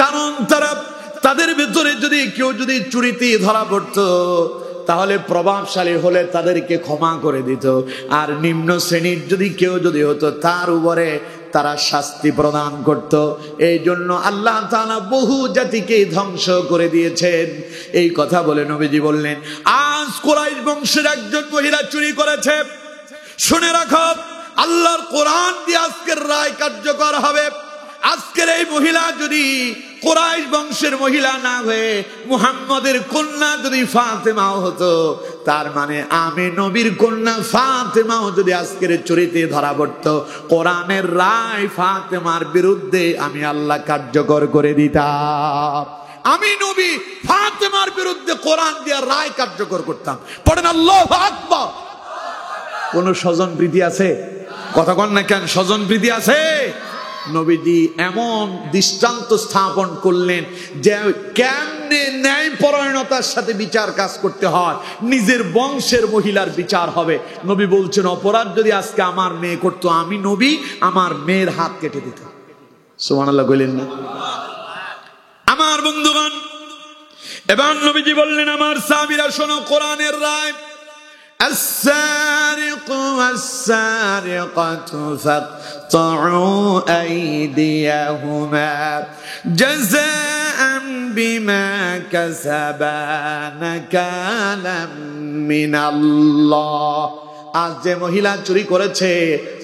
A: কারণ তাদের ভেতরে যদি কেউ যদি চুরিতে ধরা পড়তো তাহলে প্রভাবশালী হলে তাদেরকে ক্ষমা করে দিত, আর নিম্ন শ্রেণীর যদি কেউ যদি হতো তার উপরে তারা শাস্তি প্রদান করত। এই জন্য আল্লাহ তাআলা বহু জাতিকে ধ্বংস করে দিয়েছেন। এই কথা বলে নবীজি বললেন, আজ কুরাইশ বংশের একজন মহিলা চুরি করেছে, শুনে রাখো আল্লাহর কোরআন দিয়ে আজকের রায় কার্যকর হবে। আজকের এই মহিলা যদি কুরাইশ বংশের মহিলা না হয়ে মুহাম্মদের কন্যা যদি ফাতেমাও হতো, তার মানে আমি নবীর কন্যা ফাতেমাও যদি আজকের চুরিতে ধরা পড়তো, কোরআনের রায় ফাতেমার বিরুদ্ধে আমি আল্লাহ কার্যকর করে দিতাম। আমি নবী ফাতেমার বিরুদ্ধে কোরআন দিয়ে রায় কার্যকর করতাম। পড়েন আল্লাহু আকবার। কোন স্বজন প্রীতি আছে? কথা কন না কেন? স্বজন প্রীতি আছে? নবীজি এমন দৃষ্টান্ত স্থাপন করলেন যে কেমনে ন্যায় পরায়ণতার সাথে বিচার কাজ করতে হয়, নিজের বংশের মহিলার বিচার হবে। নবী বলছেন, অপরাধ যদি আজকে আমার মেয়ে করতো, আমি নবী আমার মেয়ের হাত কেটে দিতাম। সুবহানাল্লাহ কইলেন না? আমার বন্ধুগণ, এবার নবীজি বললেন, আমার সাহাবীরা শোনো কোরআনের রায়। السارق والسارقة فاقطعوا أيديهما جزاء بما كسبا نكالا من الله। আজ যে মহিলা চুরি করেছে,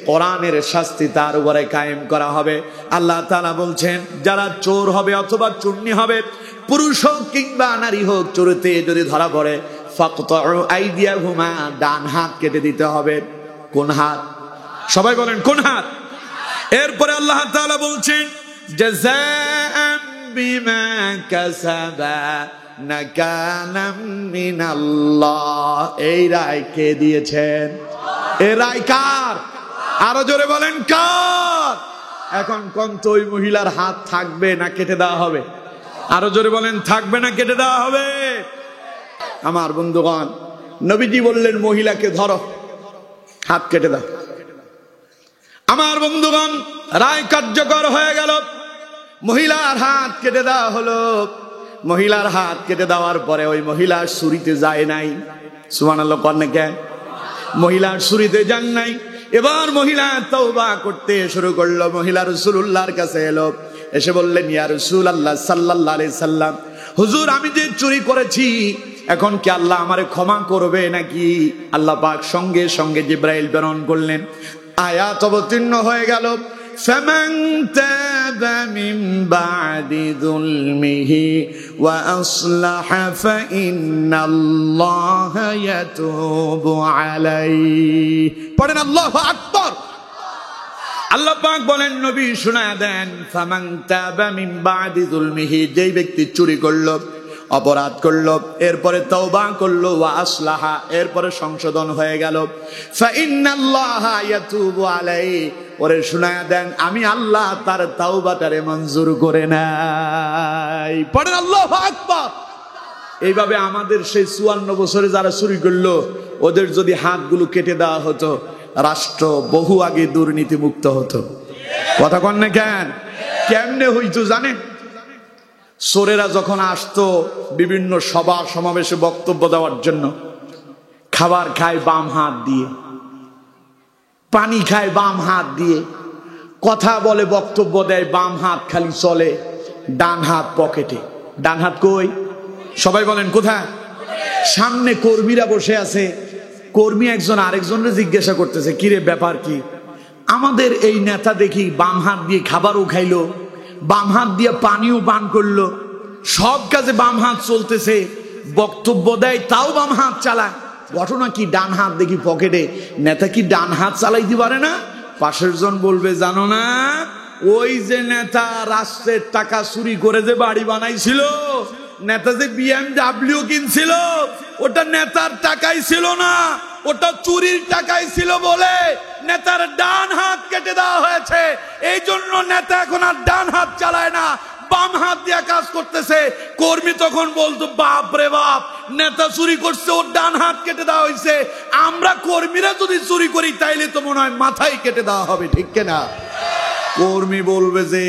A: কোরআনের শাস্তি তার উপরে কায়েম করা হবে। আল্লাহ তাআলা বলছেন, যারা চোর হবে অথবা চুন্নি হবে, পুরুষ হোক কিংবা নারী হোক, চোরতে যদি ধরা পড়ে, ফাকতাউ আইদিয়াহুমা, ডান হাত কেটে দিতে হবে। কোন হাত? সবাই বলেন কোন হাত? এরপরে আল্লাহ তাআলা বলছেন, জাযাআম বিমা কাসাবা নাকালাম মিনাল্লাহ। এই রায় কে দিয়েছেন? এই রায় কার? আরো জোরে বলেন কার? এখন কোন তো ওই মহিলার হাত থাকবে না কেটে দেওয়া হবে? আরো জোরে বলেন, থাকবে না কেটে দেওয়া হবে? আমার বন্ধুগণ, নবীজি বললেন, মহিলাকে ধরো, হাত কেটে দাও। আমার বন্ধুগণ, রায় কার্যকর হয়ে গেল, মহিলার হাত কেটে দেওয়া হলো। মহিলার হাত কেটে দেওয়ার পরে ওই মহিলা ছুরিতে যায় নাই। সুবহানাল্লাহ পড়েন কে? মহিলার ছুরিতে যান নাই। এবার মহিলা তওবা করতে শুরু করলো। মহিলা রাসূলুল্লাহর কাছে এলো, এসে বললেন, ইয়া রাসূলুল্লাহ সাল্লাল্লাহু আলাইহি সাল্লাম, হুজুর আমি যে চুরি করেছি, এখন কি আল্লাহ আমারে ক্ষমা করবে নাকি? আল্লাহ পাক সঙ্গে সঙ্গে জিবরাইল প্রেরণ করলেন, আয়াত অবতীর্ণ হয়ে গেল, ফামান তাবা মিন বাদি যুলমিহি ওয়া আসলাহা ফাইন্নাল্লাহা ইয়াতুবু আলাইহি। পড়েন আল্লাহু আকবার। আল্লাহ পাক বলেন, নবী শোনায়া দেন, ফামান তাবা মিন বাদি যুলমিহি, যেই ব্যক্তি চুরি করলো, অপরাধ করলো, এরপরে তওবা করলো, ওয়া আসলাহা, এরপরে সংশোধন হয়ে গেল, ফাইন্নাল্লাহা ইয়াতুবু আলাইহি, ওরে শোনায়া দেন, আমি আল্লাহ তার তাওবাটারে মঞ্জুর করে নাই। পড়েন আল্লাহু আকবার। এইভাবে আমাদের সেই 54 বছরে যারা চুরি করলো, ওদের যদি হাতগুলো কেটে দেওয়া হতো, রাষ্ট্র বহু আগে দুর্নীতি মুক্ত হতো। কথা কন না কেন? কেমনে হইতো জানেন? চোরেরা যখন আসতো বিভিন্ন সভা সমাবেশে বক্তব্য দেওয়ার জন্য, খাবার খায় বাম হাত দিয়ে, পানি খায় বাম হাত দিয়ে, কথা বলে বক্তব্য দেয় বাম হাত খালি চলে, ডান হাত পকেটে। ডান হাত কই? সবাই বলেন কোথায়? সামনে কর্মীরা বসে আছে, কর্মী একজন আরেকজনকে জিজ্ঞাসা করতেছে, কিরে ব্যাপার কি? আমাদের এই নেতা দেখি বাম হাত দিয়ে খাবারও খাইলো, বাম হাত দিয়ে পানিও পান করলো, সব কাজে বাম হাত চলতেছে, বক্তব্য দেয় তাও বাম হাত চালায়, ঘটনা কি? ডান হাত দেখি পকেটে। নেতা কি ডান হাত চালাইতে পারে না? পাশের জন বলবে, জানো না, ওই যে নেতা রাষ্ট্রের টাকা চুরি করে যে বাড়ি বানাইছিল, নেতা যে BMW কিনছিল, ওটা নেতার টাকাই ছিল না, ওটা চুরির টাকাই ছিল বলে নেতার ডান হাত কেটে দেওয়া হয়েছে। এই জন্য নেতা এখন আর ডান হাত চালায় না, বাম হাত দিয়ে কাজ করতেছে। কর্মী তখন বলতো, বাপ রে বাপ, নেতা চুরি করছে, ওর ডান হাত কেটে দেওয়া হয়েছে। আমরা কর্মীরা যদি চুরি করি তাইলে তো মনে হয় মাথায় কেটে দেওয়া হবে, ঠিক কিনা? কর্মী বলবে যে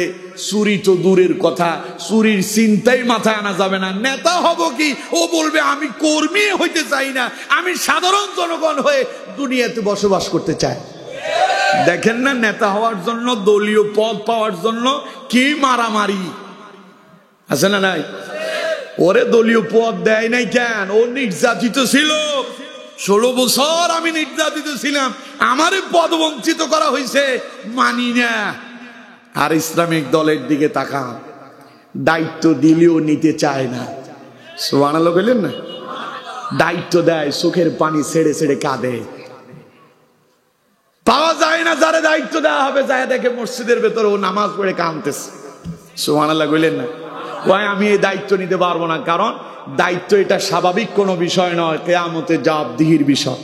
A: চুরি তো দূরের কথা, চুরির চিন্তাই মাথায় আনা যাবে না। নেতা হব কি? ও বলবে আমি কর্মী হইতে চাই না, আমি সাধারণ জনগণ হয়ে দুনিয়াতে বসবাস করতে চাই। দেখেন না, নেতা হওয়ার জন্য, দলীয় পদ পাওয়ার জন্য কি মারামারি আছে না নাই? ওরে দলীয় পদ দেয় নাই কেন? ও নির্যাতিত ছিল। 16 বছর আমি নির্যাতিত ছিলাম, আমারে পদ বঞ্চিত করা হয়েছে, মানি না। আর ইসলামিক দলের দিকে তাকান, দায়িত্ব দিলেও নিতে চায় না। সুবহানাল্লাহ বললেন না? দায়িত্ব দেয়, চোখের পানি ছেড়ে ছেড়ে কাঁদে। পাওয়া যায় না, যারা দায়িত্ব দেওয়া হবে যায় দেখে মসজিদের ভেতরে ও নামাজ পড়ে কাঁদতেছে। সুবহানাল্লাহ বললেন না? কয় আমি এই দায়িত্ব নিতে পারবো না, কারণ দায়িত্ব এটা স্বাভাবিক কোনো বিষয় নয়, কিয়ামতে জবাবদিহির বিষয়।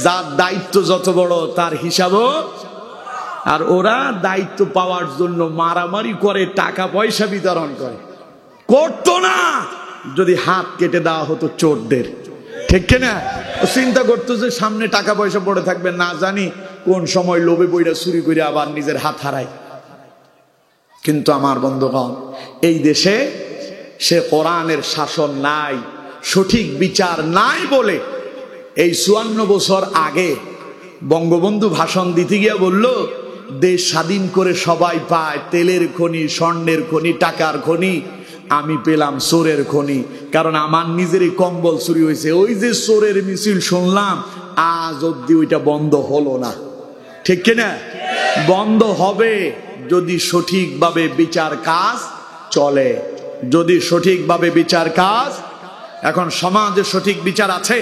A: যার দায়িত্ব যত বড় তার হিসাবও। আর ওরা দায়িত্ব পাওয়ার জন্য মারামারি করে, টাকা পয়সা বিতরণ করে। করতো না যদি হাত কেটে দেওয়া হতো চোরদের, ঠিক কিনা? চিন্তা করতো যে সামনে টাকা পয়সা পড়ে থাকবে, না জানি কোন সময় লোভে বইরা চুরি করে আবার নিজের হাত হারায়। কিন্তু আমার বন্ধুগণ, এই দেশে সে কোরআনের শাসন নাই, সঠিক বিচার নাই বলে এই 54 বছর আগে বঙ্গবন্ধু ভাষণ দিতে গিয়ে বলল, দেশ স্বাধীন করে সবাই পায় তেলের খনি, স্বর্ণের খনি, টাকার খনি, আমি পেলাম চোরের খনি, কারণ আমার নিজেরই কম্বল চুরি হয়েছে। ওই যে চোরের মিছিল শুনলাম, আজ অব্দি ওইটা বন্ধ হলো না, ঠিক কিনা? বন্ধ হবে যদি সঠিকভাবে বিচার কাজ চলে, যদি সঠিকভাবে বিচার কাজ। এখন সমাজে সঠিক বিচার আছে?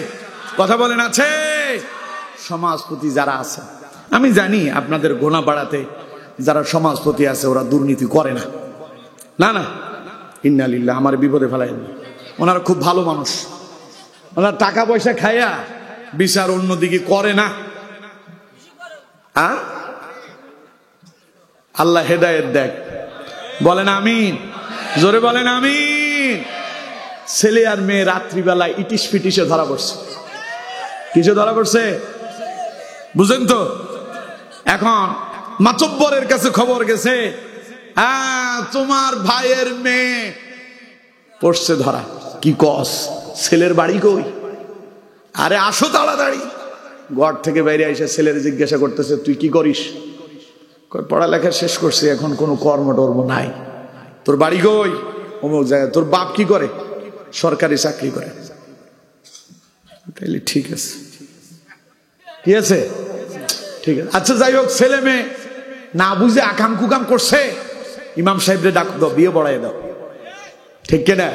A: কথা বলেন আছে? সমাজপতি যারা আছে, আমি জানি আপনাদের গোনাপাড়াতে যারা সমাজপতি আছে ওরা দুর্নীতি করে না, না না, ইন্নালিল্লাহ, আমার বিপদে ফেলায় না। ওনারা খুব ভালো মানুষ, ওনারা টাকা পয়সা খায়া বিচার অন্যদিকে করে না। আল্লাহ হেদায়েত দেখ, বলেন আমিন, জোরে বলেন আমিন। ছেলে আর মেয়ে রাত্রিবেলায় ইটিস ফিটিসে ধরা পড়ছে। কিসে ধরা পড়ছে বুঝেন তো? এখন মাতব্বরের কাছে খবর গেছে, তোমার ভাইয়ের মেয়ে পড়ছে ধরা। কি কস? ছেলের বাড়ি কই? আরে আসো তাড়াতাড়ি। ঘর থেকে বাইরে এসে ছেলের জিজ্ঞাসা করতেছে, তুই কি করিস? পড়ালেখা শেষ করছি, এখন কোনো কর্মটর্ম নাই। তোর বাড়ি কই? অমুক জায়গায়। তোর বাপ কি করে? সরকারি চাকরি করে। তাইলে ঠিক আছে, ঠিক আছে, ঠিক আছে। আচ্ছা যাই হোক, ছেলে মেয়ে না বুঝে আকাম কুকাম করছে, ইমাম সাহেবরে ডাক দাও, বিয়ে পড়াই দাও, ঠিক কিনা?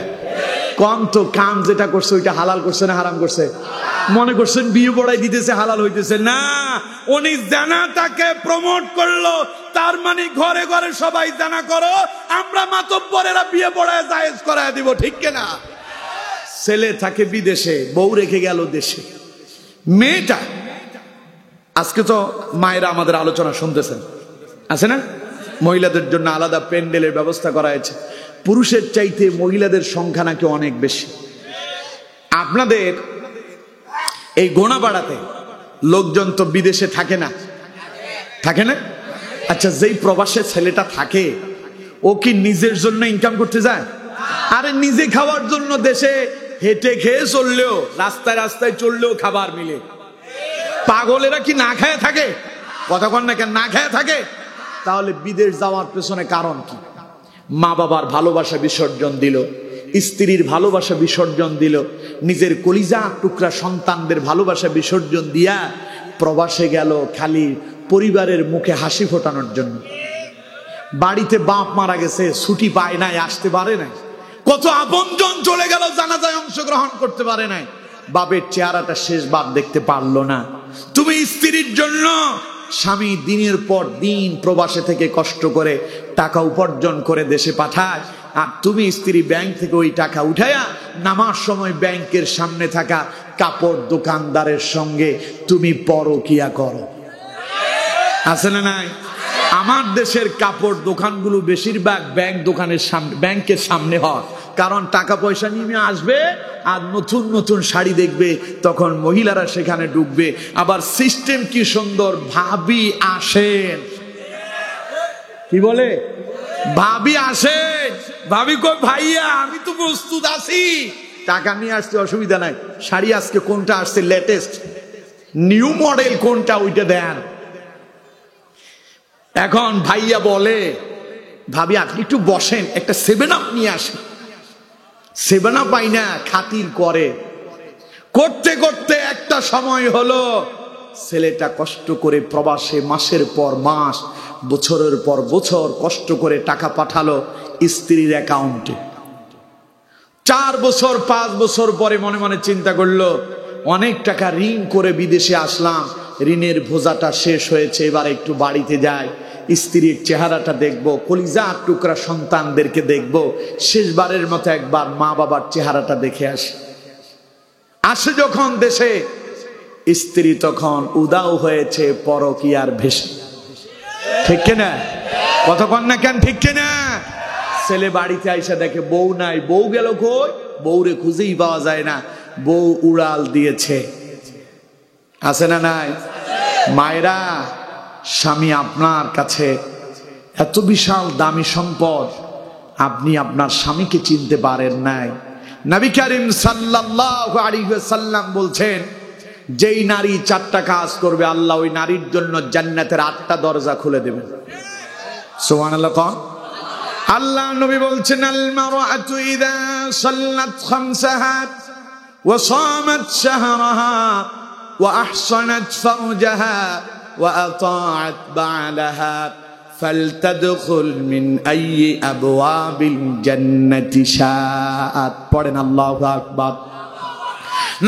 A: কম তো কাম যেটা করছে ওইটা হালাল করছে না হারাম করছে? মনে করছেন বিয়ে পড়াই দিতেছে, হালাল হইতেছে না। উনি জানাটাকে প্রমোট করলো, তার মানে ঘরে ঘরে সবাই জানা করো, আমরা মাতব্বরেরা বিয়ে পড়ায় জায়েজ করায় দিব, ঠিক কিনা? ছেলে থাকে বিদেশে, বউ রেখে গেল দেশে। মেয়েটা, আজকে তো মায়েরা আমাদের আলোচনা শুনতেছেন, আছে না? মহিলাদের জন্য আলাদা প্যান্ডেলের ব্যবস্থা করা হয়েছে। পুরুষের চাইতে মহিলাদের সংখ্যা নাকি অনেক বেশি। আপনাদের এই গোনাপাড়াতে লোকজন তো বিদেশে থাকে না, থাকে না? আচ্ছা, যেই প্রবাসে ছেলেটা থাকে, ও কি নিজের জন্য ইনকাম করতে যায়? আরে নিজে খাওয়ার জন্য দেশে হেঁটে খেয়ে চললেও, রাস্তায় রাস্তায় চললেও খাবার মিলে। পাগলেরা কি না খায় থাকে? কথা কন না কেন? না খায় থাকে। তাহলে বিদেশ যাওয়ার পেছনে কারণ কি? মা বাবার ভালোবাসা বিসর্জন দিল, স্ত্রীর ভালোবাসা বিসর্জন দিল, নিজের কলিজা টুকরা সন্তানদের ভালোবাসা বিসর্জন দিয়া প্রবাসে গেল খালি পরিবারের মুখে হাসি ফোটানোর জন্য। বাড়িতে বাপ মারা গেছে, ছুটি পায় নাই, আসতে পারে নাই। কত আপনজন চলে গেল, জানাজায় অংশগ্রহণ করতে পারে নাই, বাপের চেহারাটা শেষবার দেখতে পারলো না। তুমি স্ত্রীর জন্য, স্বামী দিনের পর দিন প্রবাসে থেকে কষ্ট করে টাকা উপার্জন করে দেশে পাঠায়, আর তুমি স্ত্রী ব্যাংক থেকে ওই টাকা উঠায়া নামার সময় ব্যাংকের সামনে থাকা কাপড় দোকানদারের সঙ্গে তুমি পরকিয়া করো। আছে না নাই? আমার দেশের কাপড় দোকানগুলো বেশিরভাগ ব্যাংকের সামনে হয়, কারণ টাকা পয়সা নিয়ে আসবে আর নতুন নতুন শাড়ি দেখবে, তখন মহিলারা সেখানে ঢুকবে। আবার সিস্টেম কি সুন্দর, ভাবি আসেন, কি বলে? ভাবি আসেন। ভাবি কই? ভাইয়া আমি তো প্রস্তুত আছি, টাকা নিয়ে আসতে অসুবিধা নাই। শাড়ি আজকে কোনটা আসছে লেটেস্ট, নিউ মডেল কোনটা, ওইটা দেন। এখন ভাইয়া বলে, ভাবি আপনি একটু বসেন, একটা 7 আপ নিয়ে আসেন। 7 আপ পাই না, খাতির করে। করতে করতে একটা সময় হলো, ছেলেটা কষ্ট করে প্রবাসে মাসের পর মাস, বছরের পর বছর কষ্ট করে টাকা পাঠালো স্ত্রীর অ্যাকাউন্টে। 4 বছর 5 বছর পরে মনে মনে চিন্তা করলো, অনেক টাকা ঋণ করে বিদেশে আসলাম, ঋণের বোঝাটা শেষ হয়েছে, এবার একটু বাড়িতে যাই। স্ত্রীর চেহারাটা দেখবো, কলিজা টুকরা সন্তানদেরকে দেখবো, শেষবারের মতো একবার মা বাবার চেহারাটা দেখে আসে যখন দেশে, স্ত্রী তখন উদাও হয়েছে পরকীয়ার ভেসে। ঠিক কিনা? কতক্ষণ না কেন ঠিক কিনা? ছেলে বাড়িতে আইসা দেখে বউ নাই, বউ গেল কই, বউরে খুঁজেই পাওয়া যায় না, বউ উড়াল দিয়েছে। আছে না নাই? মায়েরা, স্বামী আপনার কাছে এত বিশাল দামি সম্পদ, আপনি আপনার স্বামীকে চিনতে পারেন নাই। নবী করিম সাল্লাল্লাহু আলাইহি ওয়াসাল্লাম বলছেন, যেই নারী 4টা কাজ করবে আল্লাহ ওই নারীর জন্য জান্নাতের 8টা দরজা খুলে দেবেন। সুবহানাল্লাহ। কোন আল্লাহ নবী বলছেন, আল মারআতু ইযা সাল্লাত খামসাহা ওয়া সামাত শাহরাহা ওয়া আহসানাত ফারজাহা ওয়া আতাআত বা'লাহা ফালতাদখুল মিন আইয়ি আবওয়াবিল জান্নাতি শাআত। পড়েন আল্লাহু আকবার।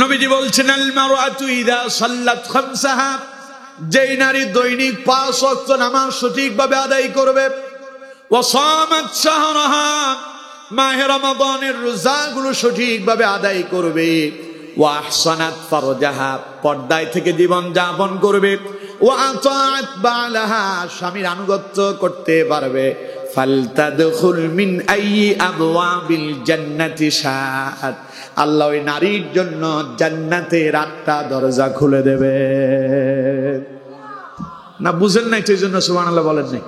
A: নবীজি বলছেন, আল মারআতু ইযা সাল্লাত খামসাহা, যেই নারী দৈনিক 5 ওয়াক্ত নামাজ সঠিকভাবে আদায় করবে, ওয়া সামাত শাহরাহা, মাহে রমাদানের রোজাগুলো সঠিকভাবে আদায় করবে, ওয়া আহসানাত ফারজাহা, পর্দায় থেকে জীবন যাপন করবে, ওয়া আতাআত বা'লাহা, স্বামীর আনুগত্য করতে পারবে, ফালতাদখুল মিন আইয়ি আবওয়াবিল জান্নাতি শাআত, আল্লাহ ওই নারীর জন্য জান্নাতের 8টা দরজা খুলে দেবে। না বুঝেন নাই সেই জন্য সুবহানাল্লাহ বলেন নাই।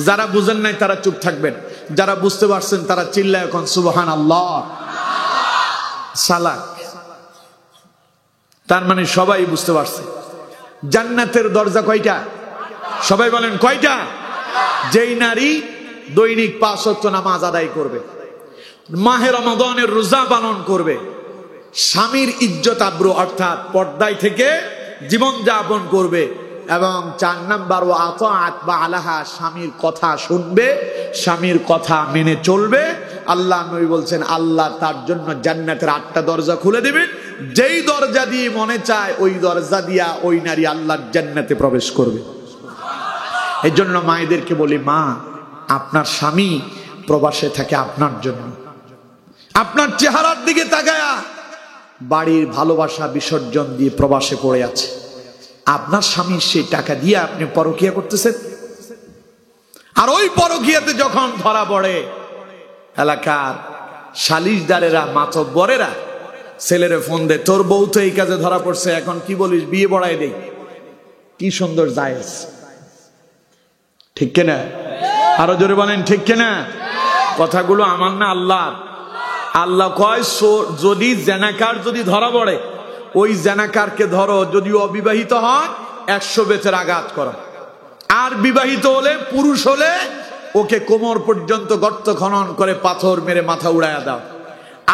A: যারা বুঝেন নাই তারা চুপ থাকবেন, যারা বুঝতে পারছেন তারা চিল্লায় এখন সুবহানাল্লাহ। সালাক, তার মানে সবাই বুঝতে পারছে জান্নাতের দরজা কয়টা? সবাই বলেন কয়টা? যেই নারী দৈনিক 5 ওয়াক্ত নামাজ আদায় করবে, মাহে রমাদানের রোজা পালন করবে, স্বামীর ইজ্জত আবরু অর্থাৎ পর্দায় থেকে জীবন যাপন করবে, এবং 4 নাম্বার ওয়া আতাআত বা'লাহা, স্বামীর কথা শুনবে, স্বামীর কথা মেনে চলবে, আল্লাহ নবী বলছেন আল্লাহ তার জন্য জান্নাতের 8টা দরজা খুলে দিবেন। যেই দরজা দিয়ে মনে চায় ওই দরজা দিয়া ওই নারী আল্লাহর জান্নাতে প্রবেশ করবে। এই জন্য মায়েদেরকে বলি, মা, আপনার স্বামী প্রবাসে থাকে আপনার জন্য, আপনার চেহারার দিকে তাকায়া বাড়ির ভালোবাসা বিসর্জন দিয়ে প্রবাসে পড়ে আছে, আপনার স্বামীর সেই টাকা দিয়ে আপনি পরকীয়া করতেছেন। আর ওই পরকীয়াতে যখন ধরা পড়ে, এলাকার সালিশদারেরা, মাতব্বরেরা ছেলেরে ফোন দেয়, তোর বউ তো এই কাজে ধরা পড়ছে, এখন কি বলিস, বিয়ে বড়াই দেই। কি সুন্দর জায়েজ, ঠিক কিনা? আরো জোরে বলেন ঠিক কিনা? কথাগুলো আমার না আল্লাহর। আল্লাহ কয়, যদি জেনাকার যদি ধরা পড়ে, ওই জেনাকারকে ধরো, যদি অবিবাহিত হয় 100 বেতের আঘাত করো, আর বিবাহিত হলে, পুরুষ হলে ওকে কোমর পর্যন্ত গর্ত খনন করে পাথর মেরে মাথা উড়াইয়া দাও,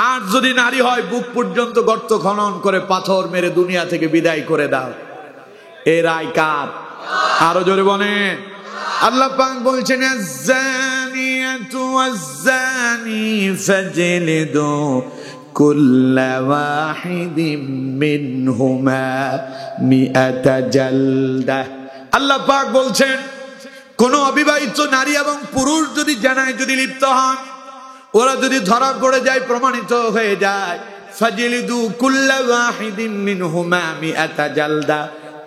A: আর যদি নারী হয় বুক পর্যন্ত গর্ত খনন করে পাথর মেরে দুনিয়া থেকে বিদায় করে দাও। এ রায় কার? আরো জোরে বলেন। আল্লাহ পাক বলছেন, আয-যানিয়াতু ওয়াজ-যানি ফাজলিদু কুল্লা ওয়াহিদিম মিনহুমা মিআতা জালদা। আল্লাহ পাক বলছেন, কোন অবিবাহিত নারী এবং পুরুষ যদি জানায় যদি লিপ্ত হন, ওরা যদি ধরা পড়ে যায়, প্রমাণিত হয়ে যায়, ফাজলিদু কুল্লা ওয়াহিদিম মিনহুমা মিআতা জালদা,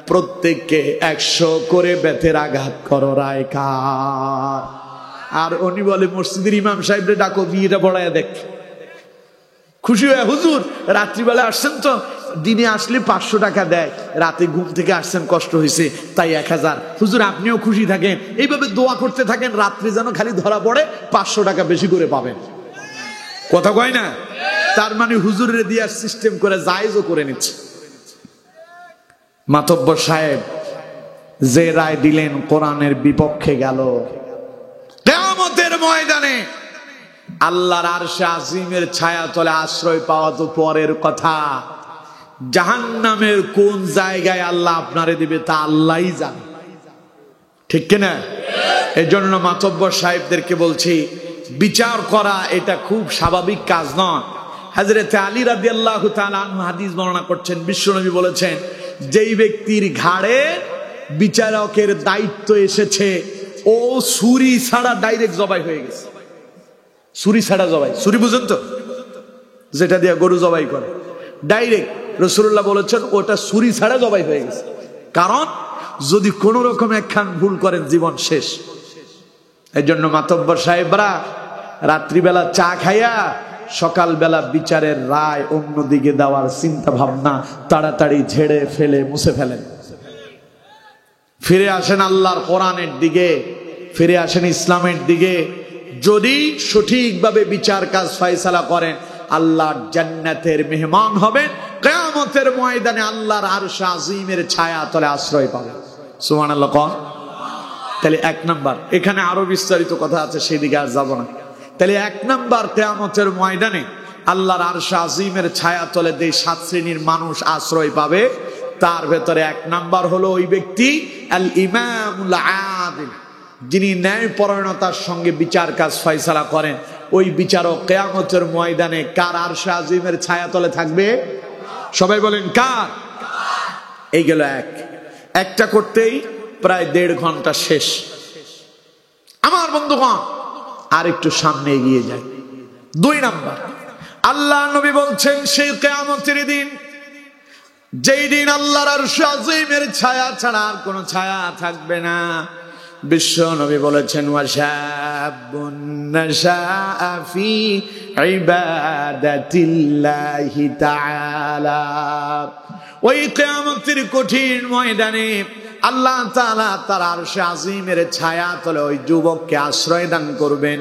A: প্রত্যেককে 100 করে বেতের আঘাত করো। রায় কার? আর উনি বলে, মসজিদের ইমাম সাহেবরে ডাকো, বিয়েটা পড়ায় দেখ। খুশি হয়ে, হুজুর রাত্রিবেলা আসছেন তো, দিনে আসলে 500 টাকা দেয়, রাতে ঘুম থেকে আসছেন কষ্ট হয়েছে তাই 1000। হুজুর আপনিও খুশি থাকেন, এইভাবে দোয়া করতে থাকেন, রাত্রি যেন খালি ধরা পড়ে 500 টাকা বেশি করে পাবেন। কথা কয় না? তার মানে হুজুরের দেওয়ার সিস্টেম করে জায়েজও করে নিচ্ছে। মাতব্বর সাহেব যে রায় দিলেন কোরআনের বিপক্ষে গেল, কিয়ামতের ময়দানে আল্লাহর আরশে আজিমের ছায়া তলে আশ্রয় পাওয়া তো পরের কথা, জাহান্নামের কোন জায়গায় আল্লাহ আপনারে দিবে তা আল্লাহই জানে, ঠিক কিনা? এজন্য মাতব্বর সাহেবদেরকে বলছি, বিচার করা এটা খুব স্বাভাবিক কাজ নয়। হযরত আলী রাদিয়াল্লাহু তাআলা আনহু হাদিস বর্ণনা করছেন, বিশ্বনবী বলেছেন, যেই ব্যক্তির ঘাড়ে বিচারকের দায়িত্ব এসেছে ও ছুরি ছাড়া ডাইরেক্ট জবাই হয়ে গেছে। ছুরি ছাড়া জবাই, ছুরি বুঝেন তো, যেটা দিয়ে গরু জবাই করে, ডাইরেক্ট রাসূলুল্লাহ বলেছেন ওটা ছুরি ছাড়া জবাই হয়ে গেছে। কারণ যদি কোন রকম একখান ভুল করেন জীবন শেষ। এই জন্য মাতব্বর সাহেবরা রাত্রিবেলা চা খাইয়া সকালবেলা বিচারের রায় অন্যদিকে দেওয়ার চিন্তা ভাবনা তাড়াতাড়ি ঝেড়ে ফেলে মুছে ফেলেন। ফিরে আসেন আল্লাহর কোরআনের দিকে, ফিরে আসেন ইসলামের দিকে। যদি সঠিকভাবে বিচার কাজ ফয়সালা করেন, আল্লাহর জান্নাতের মেহমান হবেন। কিয়ামতের ময়দানে আল্লাহর আরশ আজিমের ছায়া তলে আশ্রয় পাবেন। সুবহানাল্লাহ। তাহলে এক নাম্বার, এখানে আরো বিস্তারিত কথা আছে, সেদিকে আর যাব না। তাহলে এক নাম্বার, কিয়ামতের ময়দানে আল্লাহর আরশ আজিমের ছায়া তলে যে 7 শ্রেণীর মানুষ আশ্রয় পাবে, তার ভেতরে এক নাম্বার হলো ওই ব্যক্তি আল ইমামুল আদিল, যিনি ন্যায়পরায়ণতার সঙ্গে বিচার কাজ ফয়সালা করেন। ওই বিচারক কিয়ামতের ময়দানে কার আরশ আজিমের ছায়া তলে থাকবে? সবাই বলেন কার? এই গেল এক। একটা করতেই প্রায় 1.5 ঘন্টা শেষ। আমার বন্ধুগণ, আর একটু সামনে এগিয়ে যায়। 2 নাম্বার, আল্লাহ নবী বলছেন সেই কিয়ামতের দিন, যেই দিন আল্লাহর আরশ আজিমের ছায়া ছাড়া আর কোনো ছায়া থাকবে না। বিশ্ব নবী বলেছেন ওয়াশাবুন নাশাআ ফি ইবাদাতিল্লাহি তাআলা। ওই কিয়ামতের কঠিন ময়দানে আল্লাহ তাআলা তার আরশে আজিমের ছায়া তলে ওই যুবককে আশ্রয় দান করবেন,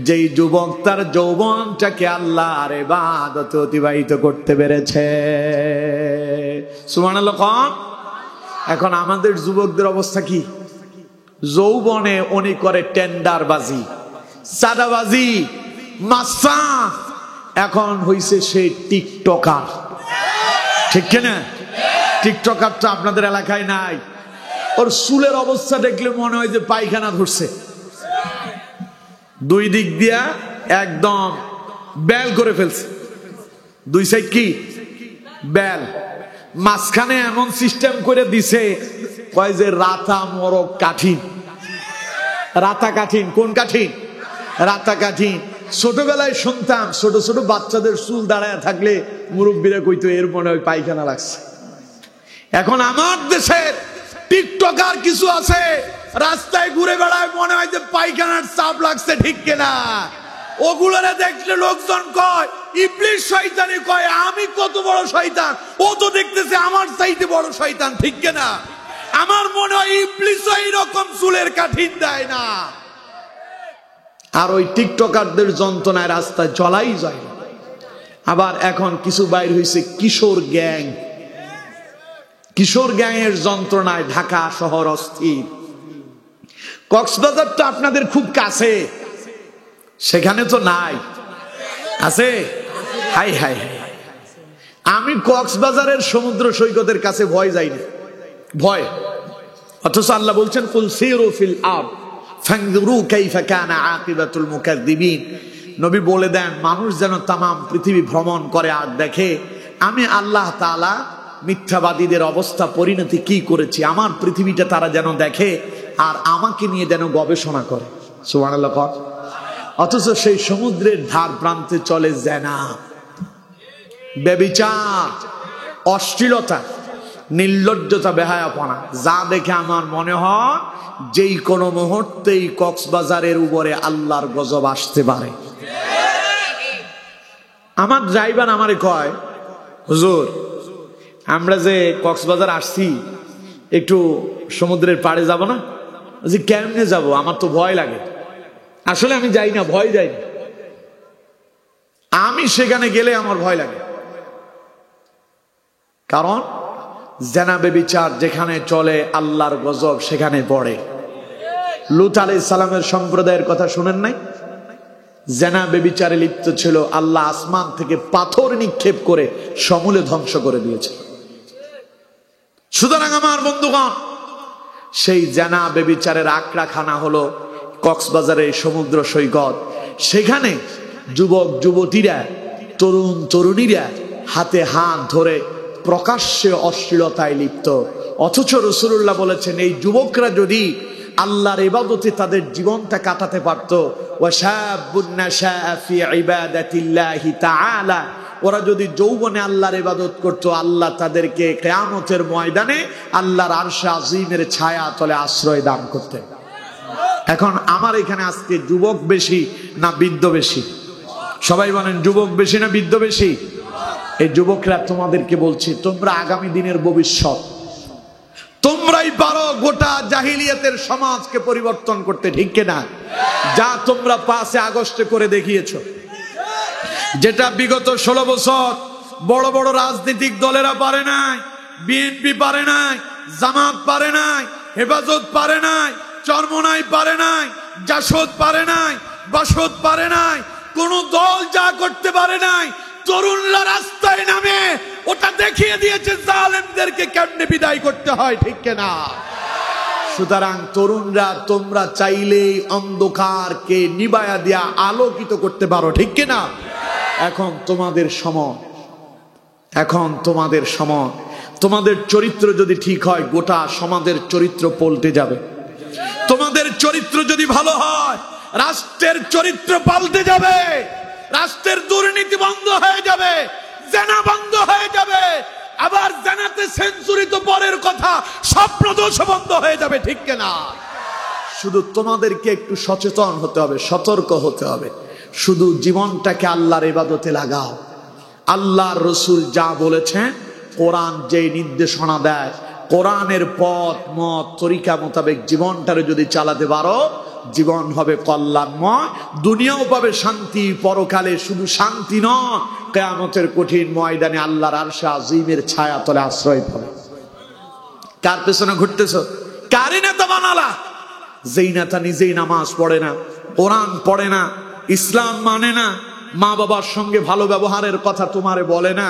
A: যেই যুবক তার যৌবনটাকে আল্লাহর ইবাদতে অতিবাহিত করতে পেরেছে। সুবহানাল্লাহ। এখন আমাদের যুবকদের অবস্থা কি? যৌবনে উনি করে টেন্ডারবাজি, চাঁদাবাজি, মাস্তা। এখন হইছে সেই টিকটকার, ঠিক কিনা? টিকটকার তো আপনাদের এলাকায় নাই। ওর চুলের অবস্থা দেখলে মনে হয় যে পায়খানা ধরছে। 2 দিক দিয়া একদম বেল করে ফেলছে। 2 সাইড কি বেল, মাঝখানে এমন সিস্টেম করে দিছে কয় যে রাতা মরক কাঠিন। রাতা কাঠিন, কোন কাঠিন? রাতা কাঠিন। ছোটবেলায় শুনতাম ছোট ছোট বাচ্চাদের চুল দাঁড়ায় থাকলে মুরব্বীরা কইতো এর মনে হয় পায়খানা লাগছে। এখন আমার দেশের টিকটকার কিছু আছে, রাস্তায় ঘুরে বেড়ায়, মনে হয় যে পায়খানার চাপ লাগছে, ঠিক কিনা? ওগুলোরে দেখলে লোকজন কয় ইবলিস শয়তানি, কয় আমি কত বড় শয়তান, ও তো দেখতেছে আমার চাইতে বড় শয়তান, ঠিক কিনা? আমার মনে হয় ইবলিসও এইরকম চুলের কাঠিন দেয় না। আর ওই টিকটকারদের যন্ত্রণায় রাস্তায় চলাই যায় না। আবার এখন কিছু বাইর হয়েছে কিশোর গ্যাং। কিশোর গ্যাংয়ের যন্ত্রণায় ঢাকা শহর অস্থির। কক্সবাজার তো আপনাদের খুব কাছে, সেখানে তো নাই, আছে? হাই হাই হাই, আমি কক্সবাজারের সমুদ্র সৈকতের কাছে ভয় যাই না, ভয়। অথচ আল্লাহ বলছেন কুল সিরু ফিল আরদ ফানজুরু কাইফা কানা আকিবাতুল মুকাজ্জিবিন। নবী বলে দেন মানুষ যেন তামাম পৃথিবী ভ্রমণ করে আর দেখে আমি আল্লাহ তাআলা মিথ্যাবাদীদের অবস্থা পরিণতি কি করেছি। আমার পৃথিবীটা তারা যেন দেখে আর আমাকে নিয়ে যেন গবেষণা করে। সুবহানাল্লাহ। অথচ সেই সমুদ্রের ধার প্রান্তে চলে জেনা, ব্যভিচার, অশ্লীলতা, নির্লজ্জতা, বেহায়াপনা, যা দেখে আমার মনে হয় যেই কোনো মুহূর্তেই কক্সবাজারের উপরে আল্লাহর গজব আসতে পারে। আমার ড্রাইভার আমারে কয়, হুজুর আমরা যে কক্সবাজার আসছি একটু সমুদ্রের পাড়ে যাব না? যে কেমনে যাব, আমার তো ভয় লাগে। আসলে আমি যাই না, ভয় যাই না, আমি সেখানে গেলে আমার ভয় লাগে। কারণ জেনা ব্যভিচার যেখানে চলে আল্লাহর গজব সেখানে পড়ে। লূত আলাইহিস সালামের সম্প্রদায়ের কথা শুনেন নাই? জেনা ব্যভিচারে লিপ্ত ছিল, আল্লাহ আসমান থেকে পাথর নিক্ষেপ করে সমূলে ধ্বংস করে দিয়েছে। সুতরাং আমার বন্ধুগণ, সেই জেনা ব্যভিচারের আখড়াখানা হলো কক্সবাজারের সমুদ্র সৈকত। সেখানে যুবক যুবতীরা, তরুণ তরুণীরা হাতে হাত ধরে প্রকাশ্যে অশ্লীলতায় লিপ্ত। অথচ রাসূলুল্লাহ বলেছেন এই যুবকরা যদি আল্লাহর ইবাদতে তাদের জীবনটা কাটাতে পারত। ওয়াশাবুন নাশাআ ফি ইবাদাতিল্লাহি তাআলা, ওরা যদি যৌবনে আল্লাহর ইবাদত করত, আল্লাহ তাদেরকে কিয়ামতের ময়দানে আল্লাহর আরশে আজিমের ছায়া তলে আশ্রয় দান করতেন। এখন আমার এখানে আজকে যুবক বেশি না বৃদ্ধ বেশি? সবাই বলেন যুবক বেশি না বৃদ্ধ বেশি? এই যুবকরা তোমাদেরকে বলছি, তোমরা আগামী দিনের ভবিষ্যৎ, তোমরাই পারো গোটা জাহিলিয়াতের সমাজকে পরিবর্তন করতে, ঠিক কিনা? যা তোমরা 5 আগস্টে করে দেখিয়েছো, যেটা বিগত 16 বছর বড় বড় রাজনৈতিক দলেরা পারে নাই, বিএনপি পারে নাই, জামাত পারে নাই, হেফাজত পারে নাই, চরমনাই পারে নাই, জাসদ পারে নাই, বাসদ পারে নাই, কোন দল যা করতে পারে নাই, তরুণরা রাস্তায় নামে ওটা দেখিয়ে দিয়েছে জালেমদেরকে কেমনে বিদায় করতে হয়, ঠিক কিনা? সুতরাং তরুণরা, তোমরা চাইলেই অন্ধকারকে নিবায়া দিয়া আলোকিত করতে পারো, ঠিক কিনা? এখন তোমাদের সময়, এখন তোমাদের সময়। তোমাদের চরিত্র যদি ঠিক হয়, গোটা সমাজের চরিত্র পাল্টে যাবে। তোমাদের চরিত্র যদি ভালো হয়, রাষ্ট্রের চরিত্র পাল্টে যাবে। রাষ্ট্রের দুর্নীতি বন্ধ হয়ে যাবে, জেনা বন্ধ হয়ে যাবে। আবার জেনাতে সেঞ্চুরি তো পরের কথা, স্বপ্নদোষ বন্ধ হয়ে যাবে, ঠিক কিনা? শুধু তোমাদেরকে একটু সচেতন হতে হবে, সতর্ক হতে হবে। শুধু জীবনটাকে আল্লাহর ইবাদতে লাগাও। আল্লাহর রাসূল যা বলেছেন, কোরআন যে নির্দেশনা দেয়, কোরআনের পথ মত তরিকা মোতাবেক জীবনটারে যদি চালাতে পারো, জীবন হবে কল্যাণময়, দুনিয়াও পাবে শান্তি, পরকালে শুধু শান্তি নয়, কিয়ামতের কঠিন ময়দানে আল্লাহর আরশে আজিমের ছায়া তলে আশ্রয় পাবে। কার পেছনে ঘুরতেছো? কারে নেতা বানালা? যেই নেতা নিজেই নামাজ পড়ে না, কোরআন পড়ে না, ইসলাম মানে না, মা বাবার সঙ্গে ভালো ব্যবহারের কথা তোমারে বলে না,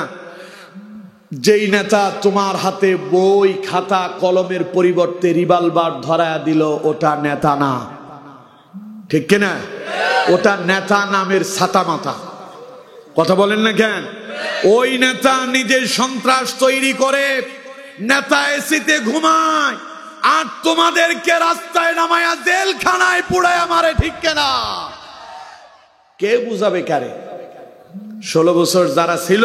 A: যেই নেতা তোমার হাতে বই খাতা কলমের পরিবর্তে রিভলভার ধরায়া দিল, ওটা নেতা না, ঠিক কিনা? ওটা নেতা নামের ছাতা মাথা। কথা বলেন না কেন? ওই নেতা নিজের সন্ত্রাস তৈরি করে, নেতা এসিতে ঘুমায়, আর তোমাদেরকে রাস্তায় নামায়া জেলখানায় পুড়ায় মারে, ঠিক কিনা? কে বুঝাবে কারে? 16 বছর যারা ছিল,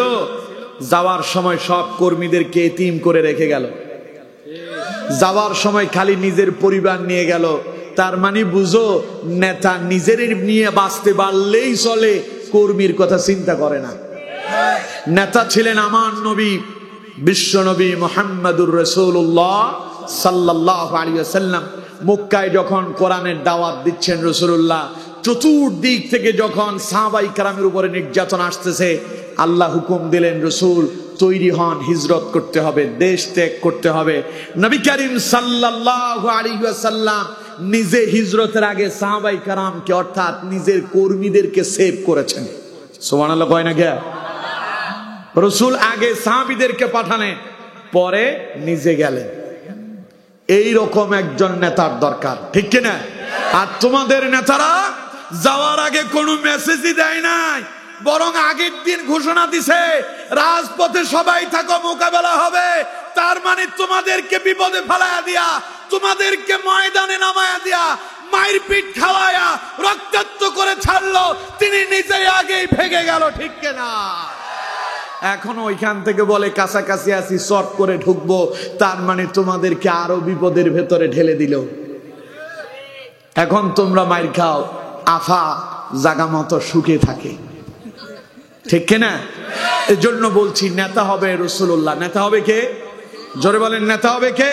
A: যাওয়ার সময় সব কর্মীদেরকে এতিম করে রেখে গেল, যাওয়ার সময় খালি নিজের পরিবার নিয়ে গেল। তার মানে বুঝো, নেতা নিজের নিয়ে বাঁচতে পারলেই চলে, কর্মীর কথা চিন্তা করে না। নেতা ছিলেন আমার নবী, বিশ্ব নবী মুহাম্মদুর রাসূলুল্লাহ সাল্লাল্লাহু আলাইহি ওয়াসাল্লাম। মক্কায় যখন কোরআনের দাওয়াত দিচ্ছেন রাসূলুল্লাহ, চতুর্দিক থেকে যখন সাহাবায়ে কেরামের উপরে নির্যাতন আসতেছে, আল্লাহ হুকুম দিলেন, রাসূল তৈরি হন, হিজরত করতে হবে, দেশ ত্যাগ করতে হবে। নবী করিম সাল্লাল্লাহু আলাইহি ওয়াসাল্লাম নিজে হিজরতের আগে সাহাবায়ে কেরামকে, অর্থাৎ নিজের কর্মীদেরকে সেভ করেছেন। সুবহানাল্লাহ কয় না কে? রাসূল আগে সাহাবীদেরকে পাঠালেন, পরে নিজে গেলেন। এই রকম একজন নেতার দরকার, ঠিক কিনা? আর তোমাদের নেতারা যাওয়ার আগে কোনো মেসেজই দেয় নাই, বরং আগের দিন ঘোষণা দিছে, রাজপথে সবাই থাকো, মোকাবেলা হবে। তার মানে তোমাদেরকে বিপদে ফেলায়া দিয়া, তোমাদেরকে ময়দানে নামায়া দিয়া, মায়ের পিঠ খাওয়ায়া রক্তাক্ত করে ছাড়লো, তিনি নিজেই আগেই ভেগে গেল, ঠিক কিনা? এখন ওইখান থেকে বলে কাছাকাছি আছি, শর্ট করে ঢুকবো, তার মানে তোমাদেরকে আরো বিপদের ভেতরে ঢেলে দিল। এখন তোমরা মাইর খাও, আফা জাগা মতো সুখে থাকে, ঠিক কিনা? এজন্য বলছি, নেতা হবে রাসূলুল্লাহ। নেতা হবে কে? জোরে বলেন, নেতা হবে কে?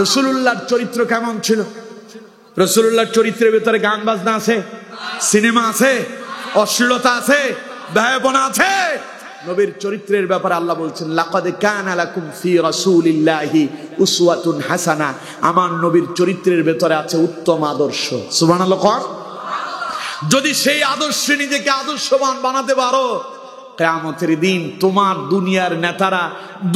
A: রাসূলুল্লাহর চরিত্র কেমন ছিল? রাসূলুল্লাহর চরিত্রের ভিতরে গান বাজনা আছে, সিনেমা আছে, অশ্লীলতা আছে, ব্যয়বনা আছে। নবীর চরিত্রের ব্যাপারে আল্লাহ বলছেন, লাকাদ কানা লাকুম ফি রাসূলিল্লাহি উসওয়াতুন হাসানা। আমার নবীর চরিত্রের ভিতরে আছে উত্তম আদর্শ। সুবহানাল্লাহ। যদি সেই আদর্শে নিজেকে আদর্শবান বানাতে পারো, কিয়ামতের দিন তোমার দুনিয়ার নেতারা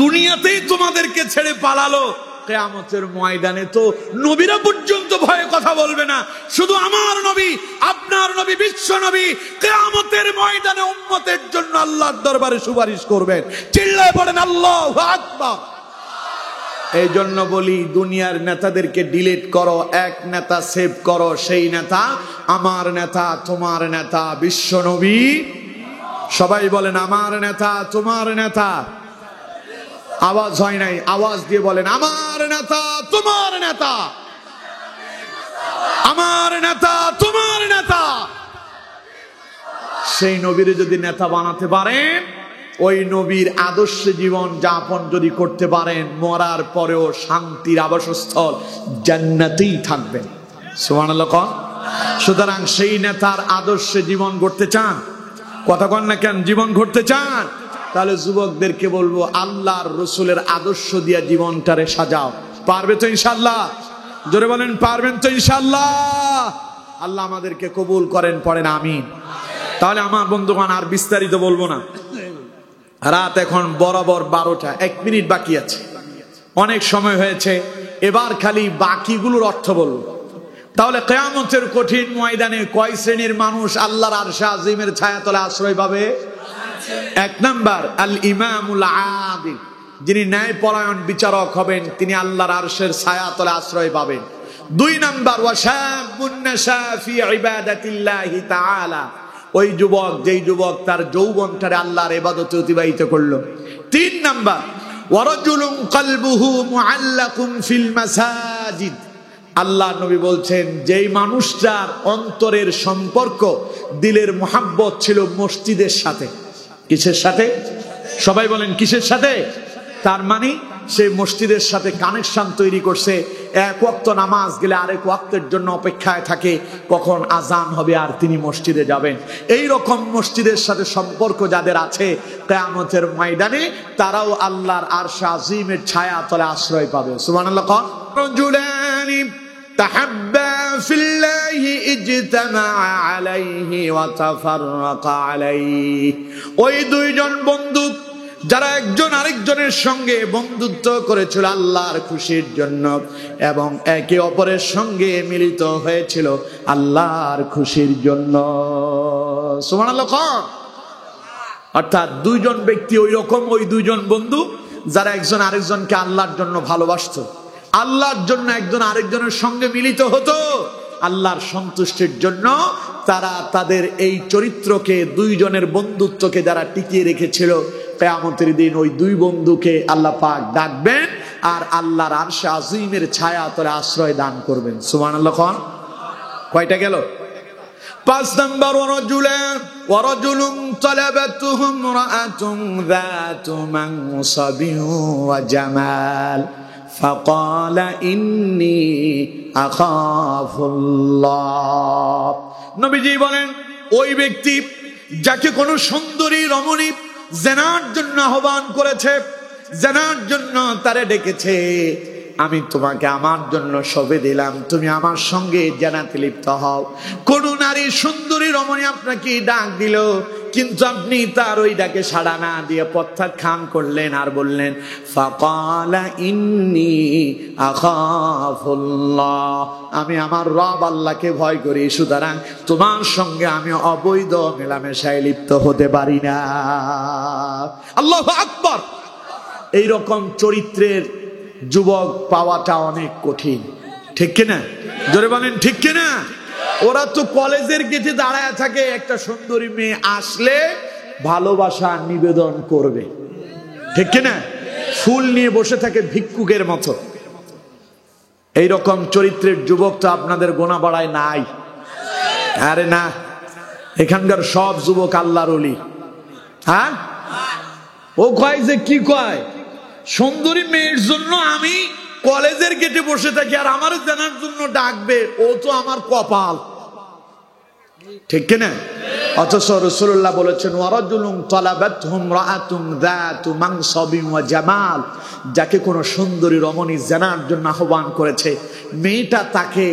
A: দুনিয়াতেই তোমাদেরকে ছেড়ে পালালো, কিয়ামতের ময়দানে তো নবীরা পর্যন্ত ভয়ে কথা বলবে না। শুধু আমার নবী, আপনার নবী, বিশ্ব নবী কিয়ামতের ময়দানে উম্মতের জন্য আল্লাহর দরবারে সুপারিশ করবেন। চিল্লায় পড়েন আল্লাহু আকবার। এই জন্য বলি দুনিয়ার নেতাদেরকে ডিলিট করো, এক নেতা সেভ করো, সেই নেতা আমার নেতা, তোমার নেতা বিশ্বনবী। সবাই বলেন আমার নেতা, তোমার নেতা। আওয়াজ হয় নাই, আওয়াজ দিয়ে বলেন আমার নেতা, তোমার নেতা, আমার নেতা, তোমার নেতা। সেই নবীর যদি নেতা বানাতে পারেন, ওই নবীর আদর্শে জীবন যাপন যদি করতে পারেন, মরার পরেও শান্তির আবাসস্থল জান্নাতেই থাকবেন। সুবহানাল্লাহ। সুতরাং সেই নেতার আদর্শে জীবন গড়তে চান? কথা কন না কেন? জীবন গড়তে চান? তাহলে যুবকদেরকে বলবো আল্লাহর রসুলের আদর্শ দিয়া জীবনটারে সাজাও। পারবে তো ইনশাআল্লাহ? জোরে বলেন পারবেন তো ইনশাআল্লাহ? আল্লাহ আমাদেরকে কবুল করেন, পড়েন আমিন। তাহলে আমার বন্ধুগণ আর বিস্তারিত বলবো না, রাত এখন বরাবর 12টা, 1 মিনিট বাকি আছে, অনেক সময় হয়েছে। এবার খালি বাকিগুলোর অর্থ বলবো। তাহলে কিয়ামতের কঠিন ময়দানে কয় শ্রেণীর মানুষ আল্লাহর আরশে আজিমের ছায়াতলে আশ্রয় পাবে? 1 নাম্বার আল ইমামুল আদিল, যিনি ন্যায়পরায়ণ বিচারক হবেন, তিনি আল্লাহর আরশের ছায়াতলে আশ্রয় পাবেন। 2 নাম্বার ওয়াশাবুন নাশা ফি ইবাদাতিল্লাহি তাআলা, ওই যুবক যেই যুবক তার যৌবনটারে আল্লাহর ইবাদতে অতিবাহিত করলো। 3 নাম্বার ওয়ারাজুলুন কলবুহু মুআল্লাকুন ফিল মাসাজিদ, আল্লাহ নবী বলছেন যেই মানুষটার অন্তরের সম্পর্ক, দিলের মোহাব্বত ছিল মসজিদের সাথে। কিসের সাথে? সবাই বলেন কিসের সাথে? তার মানে সে মসজিদের সাথে কানেকশন তৈরি করছে। এক ওয়াক্ত নামাজ গেলে আরেক ওয়াক্তের জন্য অপেক্ষায় থাকে কখন আজান হবে আর তিনি মসজিদে যাবেন। এই রকম মসজিদের সাথে সম্পর্ক যাদের আছে, কিয়ামতের ময়দানে তারাও আল্লাহর আরশ আজিমের ছায়াতলে আশ্রয় পাবে। সুবহানাল্লাহ। রাজুলানি তাহাব্বা ফিল্লাহি ইজতামা আলাইহি ওয়া তাফাররাকা আলাইহি, ওই দুইজন বন্ধু যারা একজন আরেকজনের সঙ্গে বন্ধুত্ব করেছিল আল্লাহর খুশির জন্য এবং একে অপরের সঙ্গে মিলিত হয়েছিল আল্লাহর খুশির জন্য। সুবহানাল্লাহ। অর্থাৎ দুইজন ব্যক্তি ওই রকম, ওই দুইজন বন্ধু যারা একজন আরেকজনকে আল্লাহর জন্য ভালোবাসতো, আল্লাহর জন্য একজন আরেকজনের সঙ্গে মিলিত হতো, আল্লাহর সন্তুষ্টির জন্য। তারা তাদের এই চরিত্রকে, দুইজনের বন্ধুত্বকে যারা টিকিয়ে রেখেছিল, কিয়ামতের দিন ওই দুই বন্ধুকে আল্লাহ পাক ডাকবেন আর আল্লাহর আরশে আজিমের ছায়াতলে আশ্রয় দান করবেন। সুবহানাল্লাহ। কয়টা গেল? 5 নাম্বার ওয়ারাজুলুন তালাবাতুহু ইমরাআতুন যাতু মানসাবিন ওয়া জামাল ফাকালা ইন্নী আখাফুল্লাহ। নবীজি বলেন ওই ব্যক্তি যাকে কোন সুন্দরী রমণী জেনার জন্য আহ্বান করেছে, জেনার জন্য তারে ডেকেছে, আমি তোমাকে আমার জন্য সঁপে দিলাম, তুমি আমার সঙ্গে জানাতে লিপ্ত হও। কোন নারী সুন্দরী রমণী আপনাকে ডাক দিল, কিন্তু আপনি তার ওই ডাকে সাড়া না দিয়ে প্রত্যাখ্যান করলেন আর বললেন ফাকালা ইন্নী আখাফুল্লাহ, আমি আমার রব আল্লাহকে ভয় করি, সুতরাং তোমার সঙ্গে আমি অবৈধ মেলামেশায় লিপ্ত হতে পারি না। আল্লাহু আকবার। এইরকম চরিত্রের যুবক পাওয়াটা অনেক কঠিন, ঠিক কিনা? জোরে বলেন ঠিক কিনা? ওরা তো কলেজের গেটে দাঁড়ায় থাকে, একটা সুন্দরী মেয়ে আসলে ভালোবাসা নিবেদন করবে, ঠিক কিনা? ফুল নিয়ে বসে থাকে ভিক্ষুকের মতো। এইরকম চরিত্রের যুবক তো আপনাদের গোনা বাড়ায় নাই? আরে না, এখানকার সব যুবক আল্লাহর ওলি। হ্যাঁ, ও কয় যে কি কয়, সুন্দরী মেয়ের জন্য আমি কলেজের গেটে বসে থাকি আর আমার জানার জন্য ডাকবে, ও তো আমার কপাল, ঠিক কিনা? অথচ রাসূলুল্লাহ বলেছেন ওয়ারাজুলুন তালাবাতহু ইমরাআতুন যাতু মানসাবিন ওয়া জামাল, যাকে কোন সুন্দরী রমণী জানার জন্য আহ্বান করেছে, মেয়েটা তাকে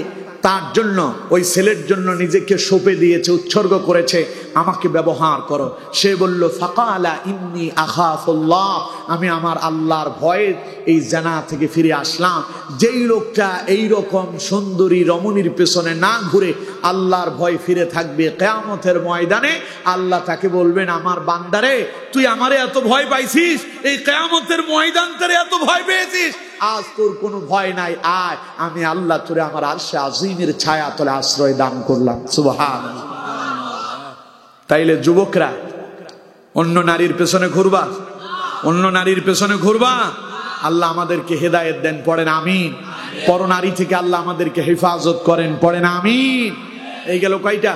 A: তার জন্য, ওই ছেলের জন্য নিজেকে সঁপে দিয়েছে, উৎসর্গ করেছে, আমাকে ব্যবহার করো। সে বলল ফাকালা ইন্নী আখাফুল্লাহ, আমি আমার আল্লাহর ভয়ে এই জানা থেকে ফিরে আসলাম। যেই লোকটা এই রকম সুন্দরী রমণীর পেছনে না ঘুরে আল্লাহর ভয় ফিরে থাকবে, কিয়ামতের ময়দানে আল্লাহ তাকে বলবেন আমার বান্দারে তুই আমারে এত ভয় পাইছিস, এই কিয়ামতের ময়দানটারে এত ভয় পেয়েছিস, আজ তোর কোনো ভয় নাই, আয় আমি আল্লাহ তোরে আমার আরশে আজিমের ছায়া তলে আশ্রয় দান করলাম। সুবহানাল্লাহ। তাইলে যুবকরা অন্য নারীর পেছনে ঘুরবা, অন্য নারীর পেছনে ঘুরবা? আল্লাহ আমাদেরকে হেদায়েত দেন, পড়েন আমিন। পরনারী থেকে আল্লাহ আমাদেরকে হেফাজত করেন, পড়েন আমিন। এই গেল কয়টা?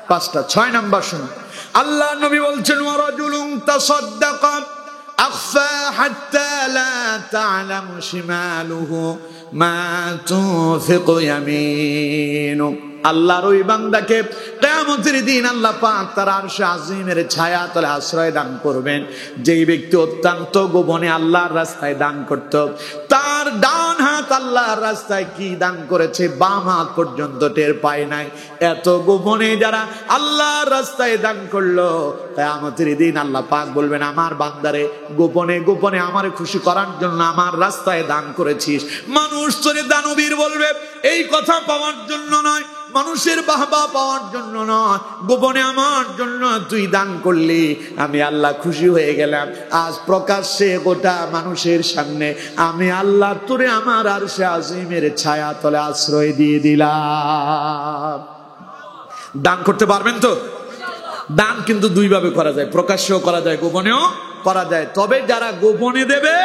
A: 5টা। 6 নাম্বার শুনুন, আল্লাহ নবী বলছেন ওয়ারাজুলুন তাসাদ্দাকা আখফা হাত্তা লা তা'লামু শিমালুহু মা তুনফিকু ইয়ামিনু। আল্লাহর ওই বান্দাকে কিয়ামতের দিন আল্লাহ পাক তার আরশে আজিমের ছায়া তলে আশ্রয় দান করবেন। যেই ব্যক্তি অত্যন্ত গোপনে আল্লাহর রাস্তায় দান করত, তার ডান হাত আল্লাহর রাস্তায় কি দান করেছে বাম হাত পর্যন্ত টের পায় নাই। এত গোপনে যারা আল্লাহর রাস্তায় দান করলো, কিয়ামতের দিন আল্লাহ পাক বলবেন আমার বান্দারে গোপনে গোপনে আমারে খুশি করার জন্য আমার রাস্তায় দান করেছিস। মানুষ তোরে দানবীর বলবে, এই কথা পাওয়ার জন্য নয়, মানুষের বাহবা পাওয়ার জন্য নয়, গোপনে আমার জন্য তুই দান করলি, আমি আল্লাহ খুশি হয়ে গেলাম। আজ প্রকাশ্যে গোটা মানুষের সামনে আমি আল্লাহ তোরে আমার আরশে আজিমের ছায়া তলে আশ্রয় দিয়ে দিলাম। দান করতে পারবেন তো? দান কিন্তু দুই ভাবে করা যায়, প্রকাশ্যেও করা যায়, গোপনেও করা যায়। তবে যারা গোপনে দেবে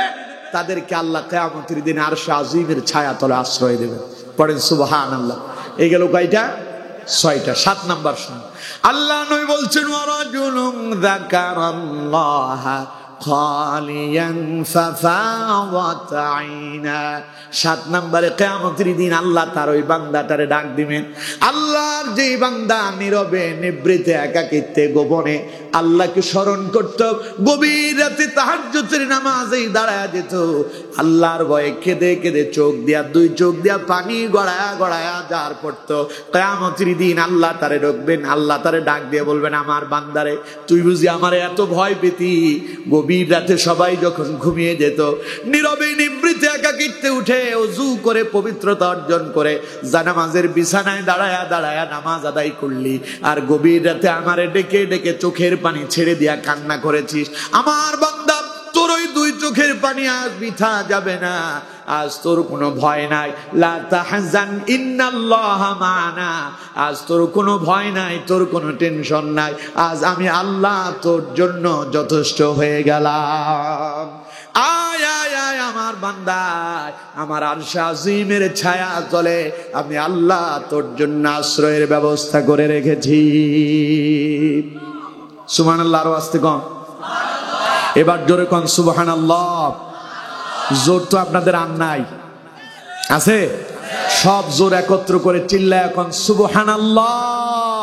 A: তাদেরকে আল্লাহ কিয়ামতের দিন আরশে আজিমের ছায়া তলে আশ্রয় দেবে। পড়েন সুবহানাল্লাহ। এই গেল কয়টা? 6টা। 7 নাম্বার শুনুন, আল্লাহ নবী বলছেন ওয়ারাজুলুন যাকারাল্লাহা খালিয়ান ফাফাওয়াত আইনা। 7 নম্বরে কিয়ামতের দিন আল্লাহ তার ওই বান্দাটারে ডাক দিবেন। আল্লাহর যে বান্দা নীরবে নিভৃতে একাকিত্বে গোপনে আল্লাহকে স্মরণ করত, গভীর রাতে তাহাজ্জুদের নামাজেই দাঁড়ায়া যেত, আল্লাহর ভয়ে কেঁদে কেঁদে দুই চোখ দিয়া পানি গড়ায়া গড়ায়া যার পড়তো, কিয়ামতের দিন আল্লাহ তারে ডাকবেন। আল্লাহ তারে ডাক দিয়ে বলবেন আমার বান্দারে তুই বুঝি আমারে এত ভয় পেতি? গভীর রাতে সবাই যখন ঘুমিয়ে যেত, নীরবে নিভৃতে একাকিত্বে উঠে ওযু করে পবিত্রতা অর্জন করে জানামাজের বিছানায় দাঁড়ায়া দাঁড়ায়া নামাজ আদায় করলি, আর গভীর রাতে আমারে ডেকে ডেকে চোখের পানি ছেড়ে দিয়া কান্না করেছিস। আমার বান্দা তোর ওই দুই চোখের পানি আজ বৃথা যাবে না। আজ তোর কোনো ভয় নাই, লা তাহজান ইন্নাল্লাহা মা'ানা। আজ তোর কোনো ভয় নাই, তোর কোনো টেনশন নাই। আজ আমি আল্লাহ তোর জন্য যথেষ্ট হয়ে গেলাম। আয় আয় আয় আমার বান্দা, আমার আরশে আজিমের ছায়া তলে আমি আল্লাহ তোর জন্য আশ্রয়ের ব্যবস্থা করে রেখেছি। সুবহানাল্লাহ। আরো আস্তে কম, এবার জোরে কোন সুবহানাল্লাহ। জোর তো আপনাদের আর নাই, আছে? সব জোর একত্র করে চিল্লায় এখন সুবহানাল্লাহ।